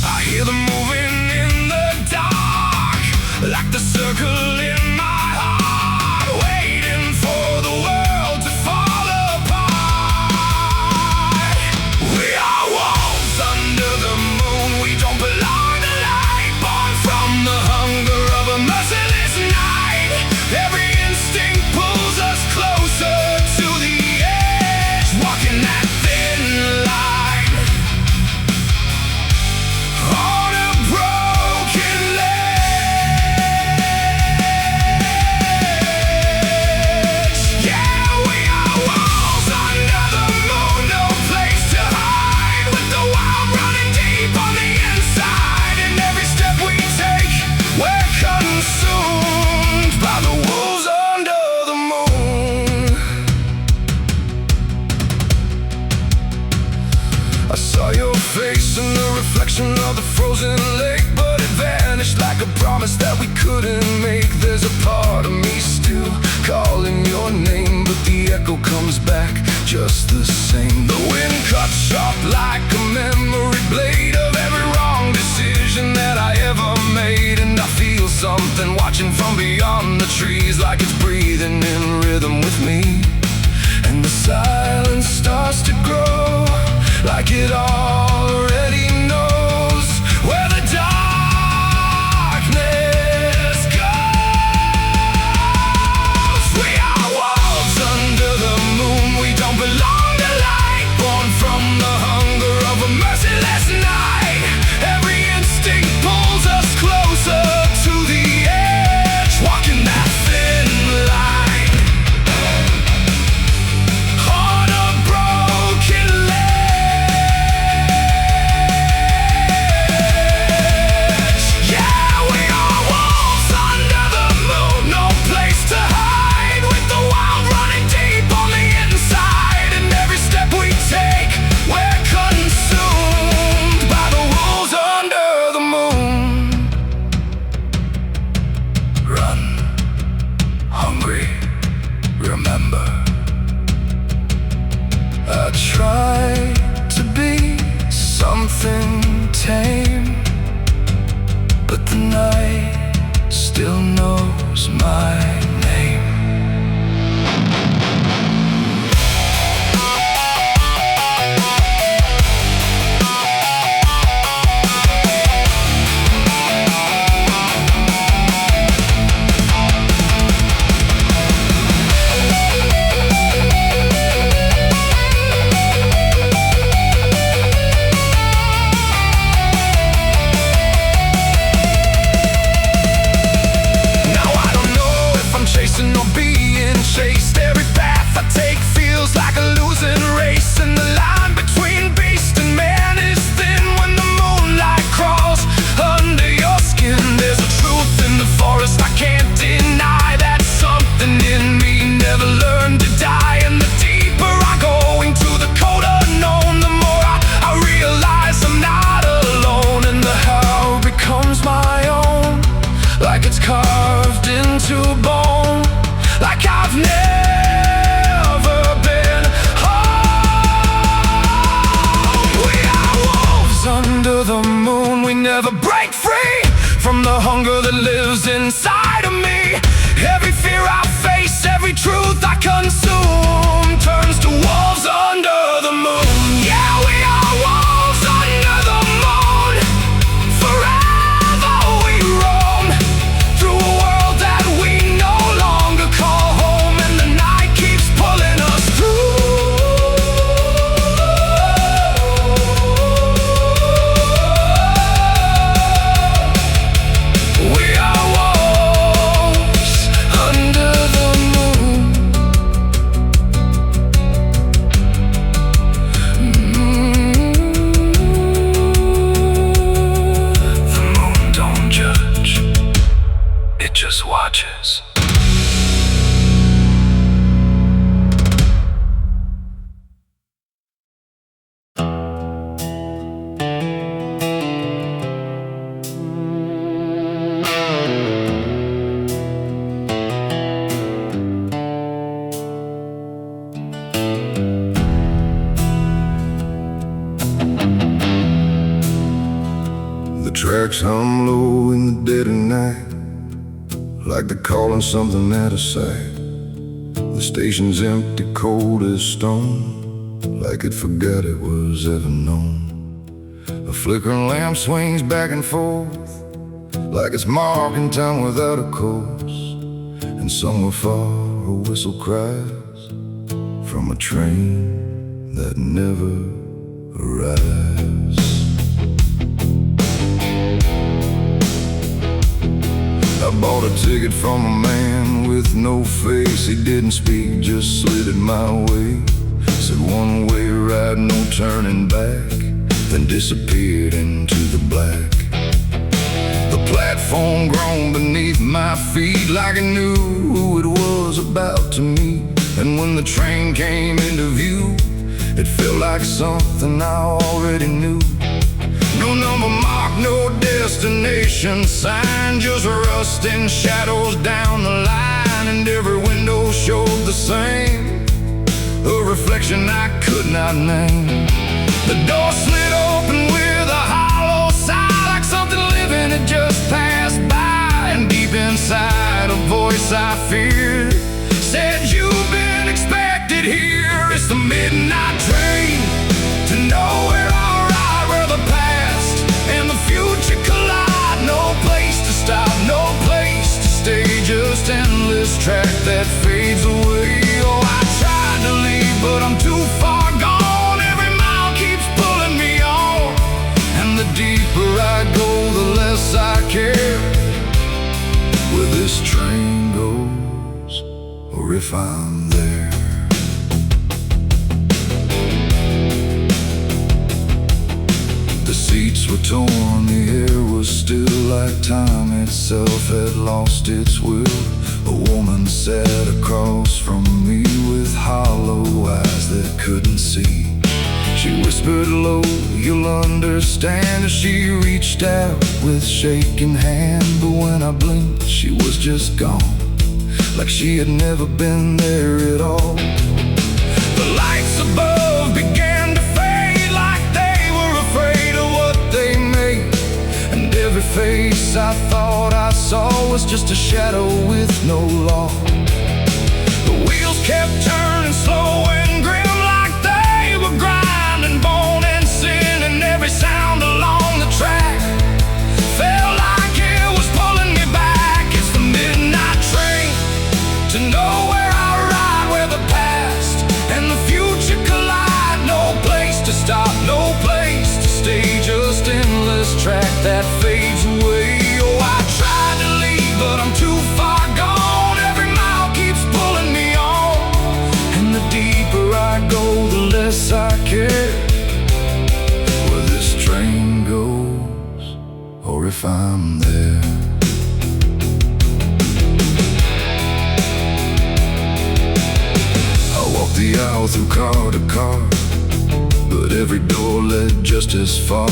Speaker 2: I hear them moving in the dark, like the circle in my heart, waiting for the world to fall apart. We are wolves under the moon, we don't belong to light, born from the hunger of a merciless night. Every instinct pulls us closer to the edge, walking that thin line on a broken ledge. Yeah, we are wolves under the moon, no place to hide, with the wild running deep on the inside. And every step we take, we're consumed by the wolves under the moon. I saw your face in the reflection of the frozen lake, but it vanished like a promise that we couldn't make. There's a part of me still calling your name, but the echo comes back just the same. The wind cuts sharp like a memory blade of every wrong decision that I ever made. And I feel something watching from beyond the trees, like it's breathing in rhythm with me. And the silence starts to grow, like it already knows where the darkness goes. We are wolves under the moon, we don't belong to light, born from the hunger of a merciless night. Every instinct pulls us closer to the edge, walking that thin line on a broken ledge. Yeah, we are wolves under the moon, no place to hide, with the wild running deep on the inside. And every step we take, we're consumed by the wolves under the moon. Run, hungry, remember. I try to be something tame, but the night still knows my name. Now I don't know if I'm chasing or being chased. Every path I take feels like a losing race, and the line between beast and man is thin when the moonlight crawls under your skin. There's a truth in the forest I can't deny, that something in me never learned to die. And the deeper I go into the cold unknown, the more I realize I'm not alone. And the how becomes my own, like it's carved into bone, like I've never been home. We are wolves under the moon, we never break free from the hunger that lives inside of me. Every fear I face, every truth I consume, turns to wolves under the moon. Yeah, we are wolves under the moon, forever The tracks hum low in the dead of night, like they're calling something out of sight. The station's empty, cold as stone, like it forgot it was ever known. A flickering lamp swings back and forth, like it's marking time without a course. And somewhere far a whistle cries from a train that never arrives. I bought a ticket from a man with no face. He didn't speak, just slid it my way. Said one way ride, no turning back, then disappeared into the black. The platform groaned beneath my feet, like it knew who it was about to meet. And when the train came into view, it felt like something I already knew. No number mark, no destination sign, just rusting shadows down the line. And every window showed the same, a reflection I could not name. The door slid open with a hollow sigh, like something living had just passed by. And deep inside, a voice I feared said, "You've been expected here." It's the midnight train to nowhere, alright, where the past and the future collide. No place to stop, no place to stay, just endless track that fades away. Oh, I tried to leave, but I'm too far gone. Every mile keeps pulling me on, and the deeper I go, the less I care where this train goes, or if I'm there. The seats were torn, the air was still, like time itself had lost its will. A woman sat across from me with hollow eyes that couldn't see. She whispered low, "You'll understand," as she reached out with shaking hand. But when I blinked, she was just gone, like she had never been there at all. The lights above began to fade, like they were afraid of what they made. And every face I thought I saw was just a shadow with no law. The wheels kept turning slow and grim, like they were grinding bone and sin. And every sound along the track felt like it was pulling me back. It's the midnight train to nowhere, I ride, where the past and the future collide. No place to stop, no place to stay, just endless track that fades away. Oh, I tried to leave, but I'm too far gone. Every mile keeps pulling me on, and the deeper I go, the less I care where this train goes, or if I'm there. I walked the aisle through car to car, but every door led just as far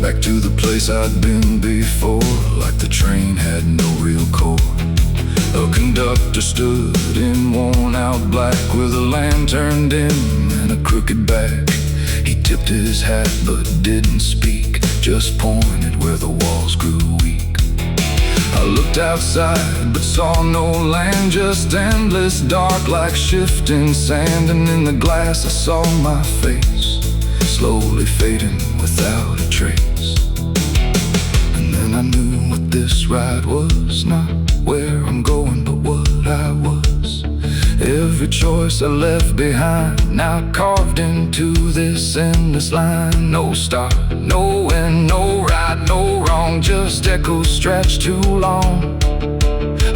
Speaker 2: back to the place I'd been before, like the train had no real core. A conductor stood in worn-out black with a lantern dim and a crooked back. He tipped his hat but didn't speak, just pointed where the walls grew weak. I looked outside but saw no land, just endless dark like shifting sand. And in the glass I saw my face, slowly fading without a trace. And then I knew what this ride was, not where I'm going, but what I was. Every choice I left behind, now carved into this endless line. No start, no end, no right, no wrong, just echoes stretched too long.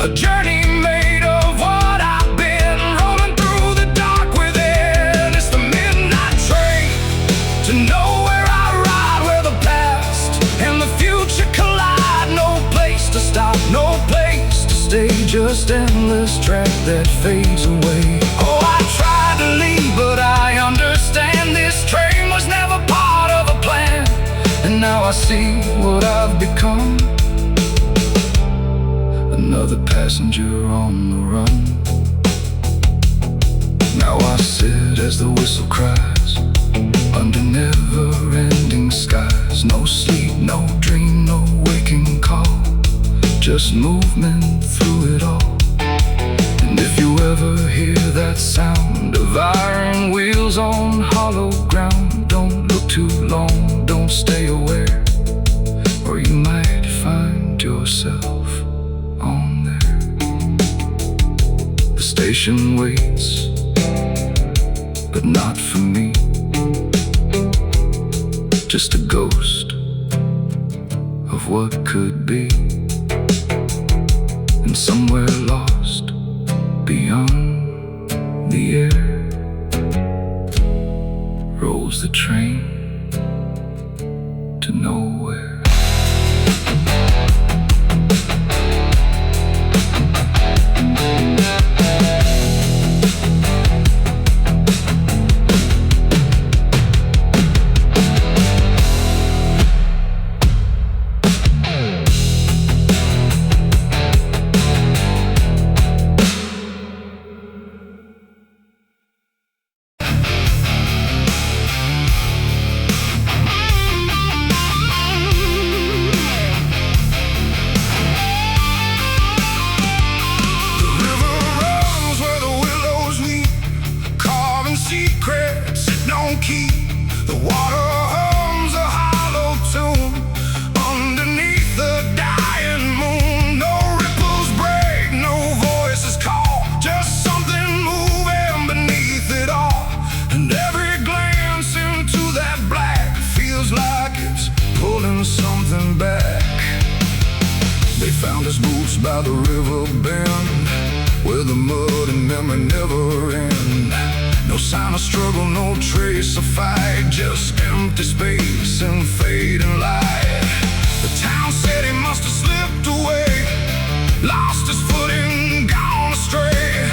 Speaker 2: A journey made of what I've been, rolling through the dark within. It's the midnight train to nowhere, I ride, where the past and the future collide. No place to stop, no place to stay, just endless track that fades away. Oh, I tried to leave, but I understand this train was never part of a plan. And now I see what I've become, another passenger on the run. Now I sit as the whistle cries, under never-ending skies. No sleep, no dream,
Speaker 1: just movement through it all. And if you ever hear that sound of iron wheels on hollow ground, don't look too long, don't stay aware, or you might find yourself on there. The station waits, but not for me. Just a ghost of what could be, and somewhere lost beyond the air rolls the train to nowhere.
Speaker 2: Secrets it don't keep. The water hums a hollow tune underneath the dying moon. No ripples break, no voices call, just something moving beneath it all. And every glance into that black feels like it's pulling something back. They found his boots by the river bend, where the mud and memory never end. No sign of struggle, no trace of fight, just empty space and fading light. The town said he must have slipped away, lost his footing, gone astray.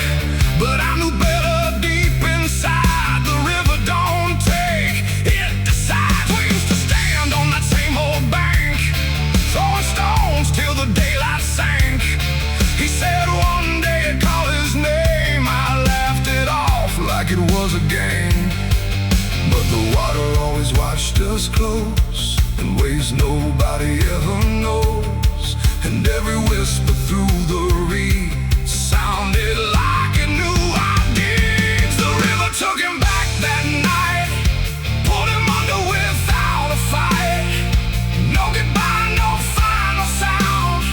Speaker 2: But I knew better deep inside, the river don't take, it decides. We used to stand on that same old bank, throwing stones till the daylight sank. He said one day I'd call his name, I laughed it off like it was a game. But the water always watched us close, in ways nobody ever knows. And every whisper through the reeds sounded like it knew our deeds. The river took him back that night, pulled him under without a fight. No goodbye, no final sound,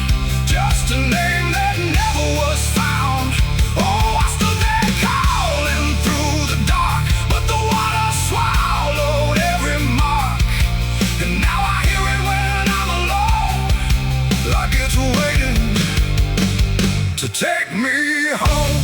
Speaker 2: just a name that never was found. Oh, I stood there calling through the dark, but the water swallowed every mark. And now I hear it when I'm alone, like it's waiting to take me home.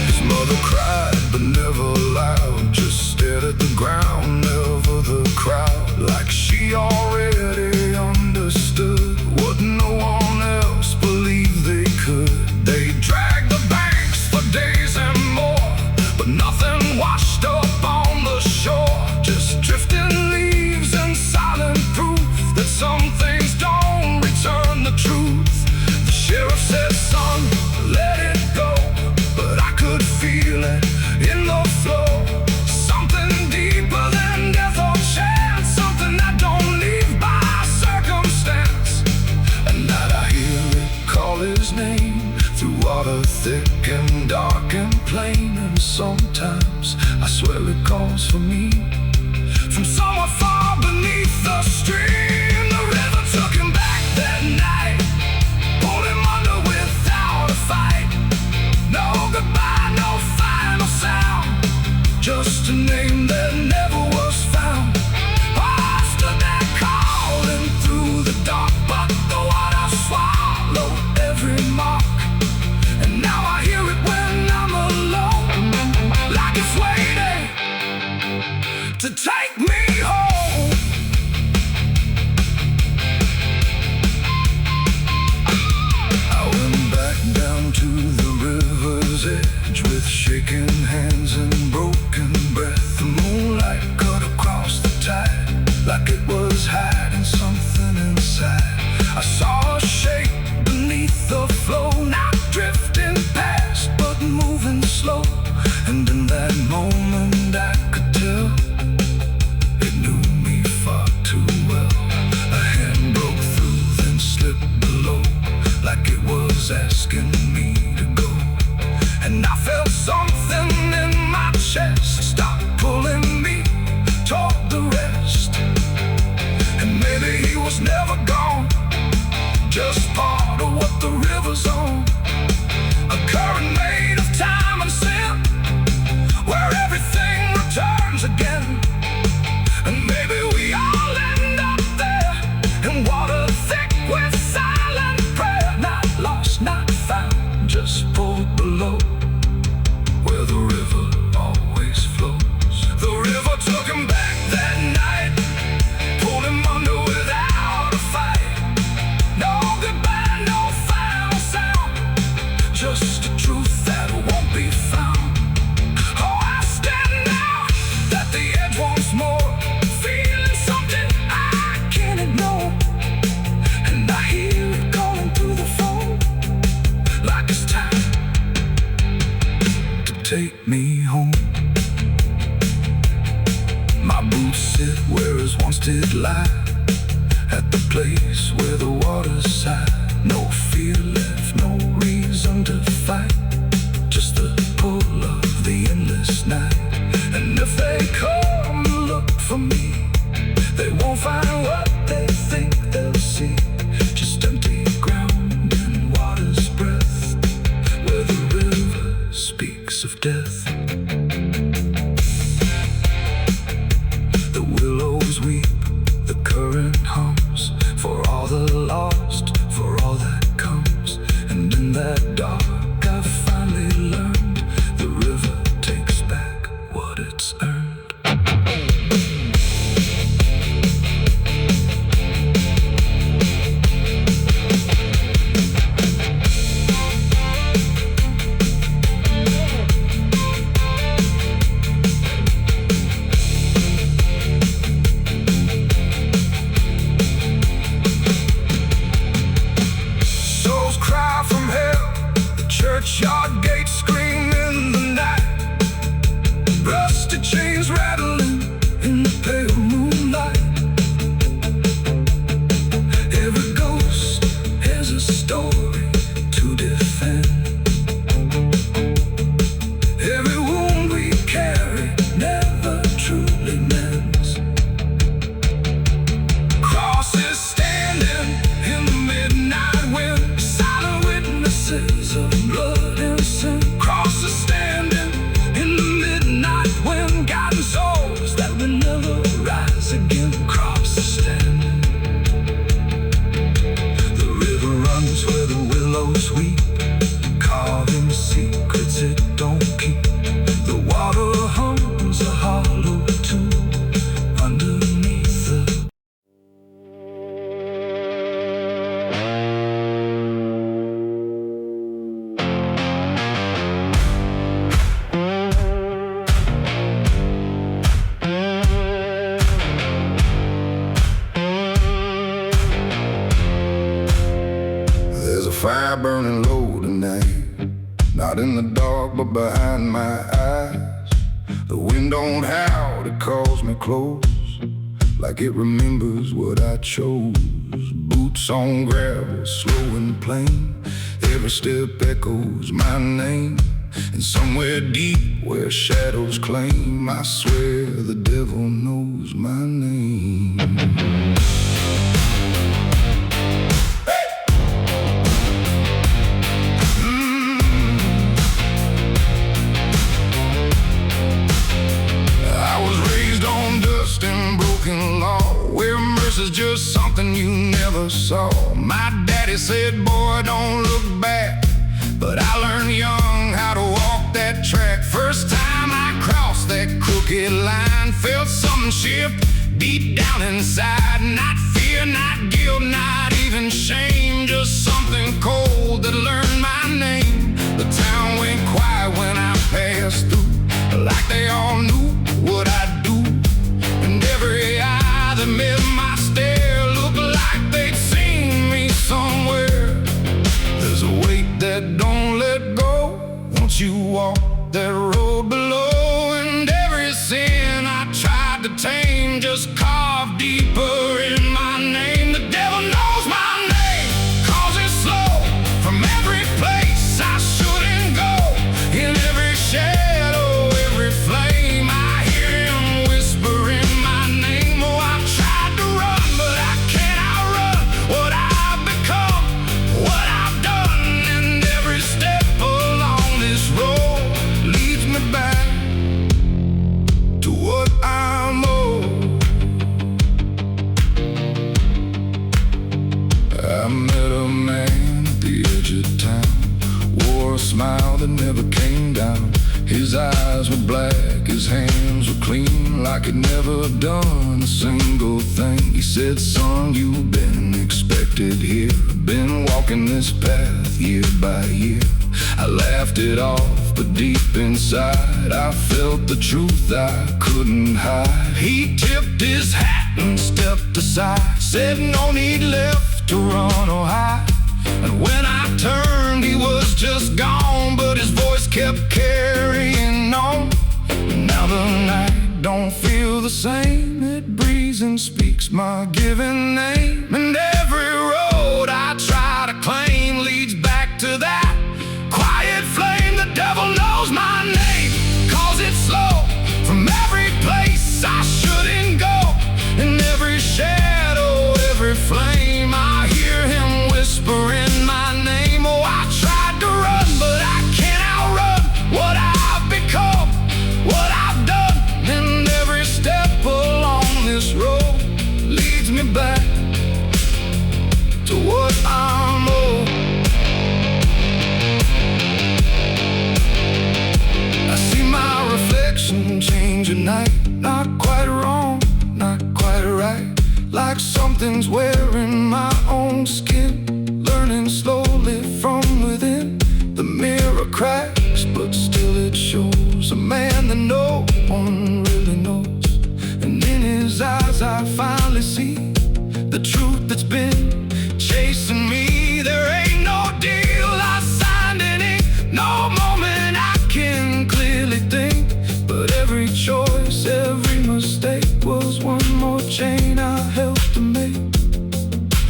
Speaker 2: His mother cried, but never loud, just stared at the ground, never the crowd. Like she already understood what no one else believed they could. They dragged the banks for days and more, but nothing washed up on the shore. Just drifting leaves and silent proof that some things don't return the truth. The sheriff said, son, let it go, but I could feel it in the flow. Something deeper than death or chance, something that don't leave by circumstance. And that I hear it call his name through water thick and dark and plain. And sometimes I swear it calls for me from somewhere far beneath the stream. The river took him back that night, pulled him under without a fight. No goodbye, no final sound, just a name that never was found. I stood there calling through the dark, but the water swallowed every mark. And now I hear it when I'm alone, like it's waiting to take me home.
Speaker 1: asking me to go. And I felt something in my chest stop pulling me toward the rest. And maybe he was never gone, just part of what the river's on. A current made of time and sin, where everything returns again. And maybe we all end up there, in water thick with silent prayer. Not lost, not found, just pulled below, where the river always flows. The river took him back that night, pulled him under without a fight. No goodbye, no final sound, just a truth that won't be found. Oh, I stand now at the edge once more, feeling something I can't ignore. And I hear it calling through the phone, like it's time to take me home. My boots sit where his once did lie, at the place where the waters sigh. No fear left, no reason to fight, just the pull of the endless night. And if they come to look for me, they won't find what they think they'll see, just empty ground and water's breath, where the river speaks of death. The willows weep, the current hums, for all the lost, for all that comes. And in that dark I finally learned, the river takes back what it's earned. Souls cry from hell, the churchyard gates scream in the night. Rusty chains rattling in the pale moonlight. Every ghost has a story to defend. Every wound we carry never truly mends. Crosses standing in the midnight wind, silent witnesses of blood and sin. Crosses standing in the midnight wind, guiding souls that will never rise again. Crosses standing. The river runs where the willows weep, carving secrets it don't keep. The water hums a hollow tune underneath the
Speaker 2: There's a fire burning low tonight, not in the dark but behind my eyes. The wind don't howl, it calls me close, like it remembers what I chose. Boots on gravel, slow and plain, every step echoes my name. And somewhere deep where shadows claim, I swear the devil knows my name. Is just something you never saw. My daddy said, boy, don't look back, but I learned young how to walk that track. First time I crossed that crooked line, felt something shift deep down inside. Not fear, not guilt, not even shame, just something cold that learned my name. The town went quiet when I passed through, like they all knew what I'd do. And every eye that met my stare looked like they'd seen me somewhere. There's a weight that don't let go once you walk that road below. And every sin I tried to tame just carved deeper in my name. The devil knows my name, 'cause it's slow from every wretched town. Wore a smile that never came down. His eyes were black, his hands were clean, like he'd never done a single thing. He said, son, you've been expected here. Been walking this path year by year. I laughed it off, but deep inside I felt the truth I couldn't hide. He tipped his hat and stepped aside, said no need left to run or hide. And when I turned, he was just gone, but his voice kept carrying on. Now the night don't feel the same. It breathes and speaks my given name. And every road I try to claim leads back to that quiet flame. The devil knows my name, calls it slow from every place I shouldn't go. In every shadow, every flame, I hear him whispering my name. Oh, I tried to run, but I can't outrun what I've become, what I've done. And every step along this road leads me back to what I'm owed. I see my reflection change at night. Not quite wrong, not quite right. Like something's wearing my own skin. Learning slowly from within. The mirror cracks, but still it shows a man that no one really knows. And in his eyes I finally see the truth that's been chasing me. There ain't no deal I signed in ink, no moment I can clearly think. But every choice, every mistake was one more chain I helped to make.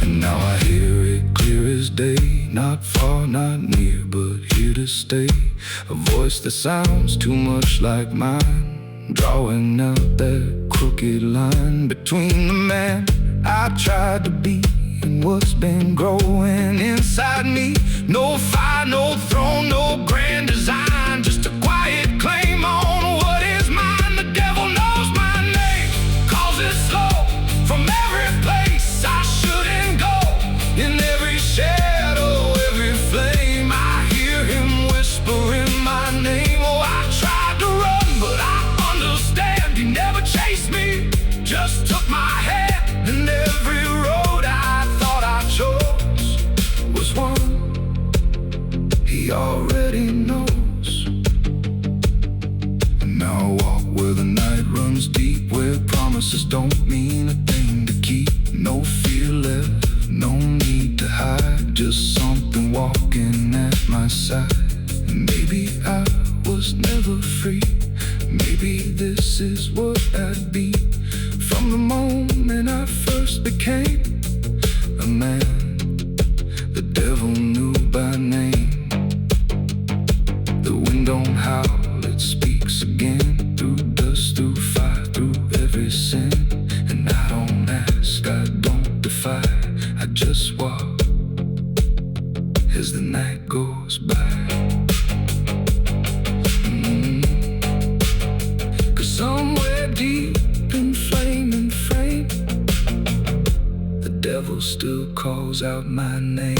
Speaker 2: And now I hear it clear as day, not far, not near, but here to stay. A voice that sounds too much like mine, drawing out that crooked line between the man I tried to be and what's been growing inside me. No fire, no throne, no grand design, just a quiet claim on what is mine. The devil knows my name, calls it slow from every place I shouldn't go. In every shadow, every flame, I hear him whispering my name. Oh, I tried to run, but I understand he never chased me, just took my hand. And every road I thought I chose was one he already knows. And now I walk where the night runs deep, where promises don't mean a thing to keep. No fear left, no need to hide, just something walking at my side. And maybe I was never free, maybe this is what I'd be. From the moment I first became a man, the devil knew by name. The wind don't howl, it speaks again, through dust, through fire, through every sin. And I don't ask, I don't defy, I just walk as the night goes by. Cause somewhere deep in flame and frame, the devil still calls out my name.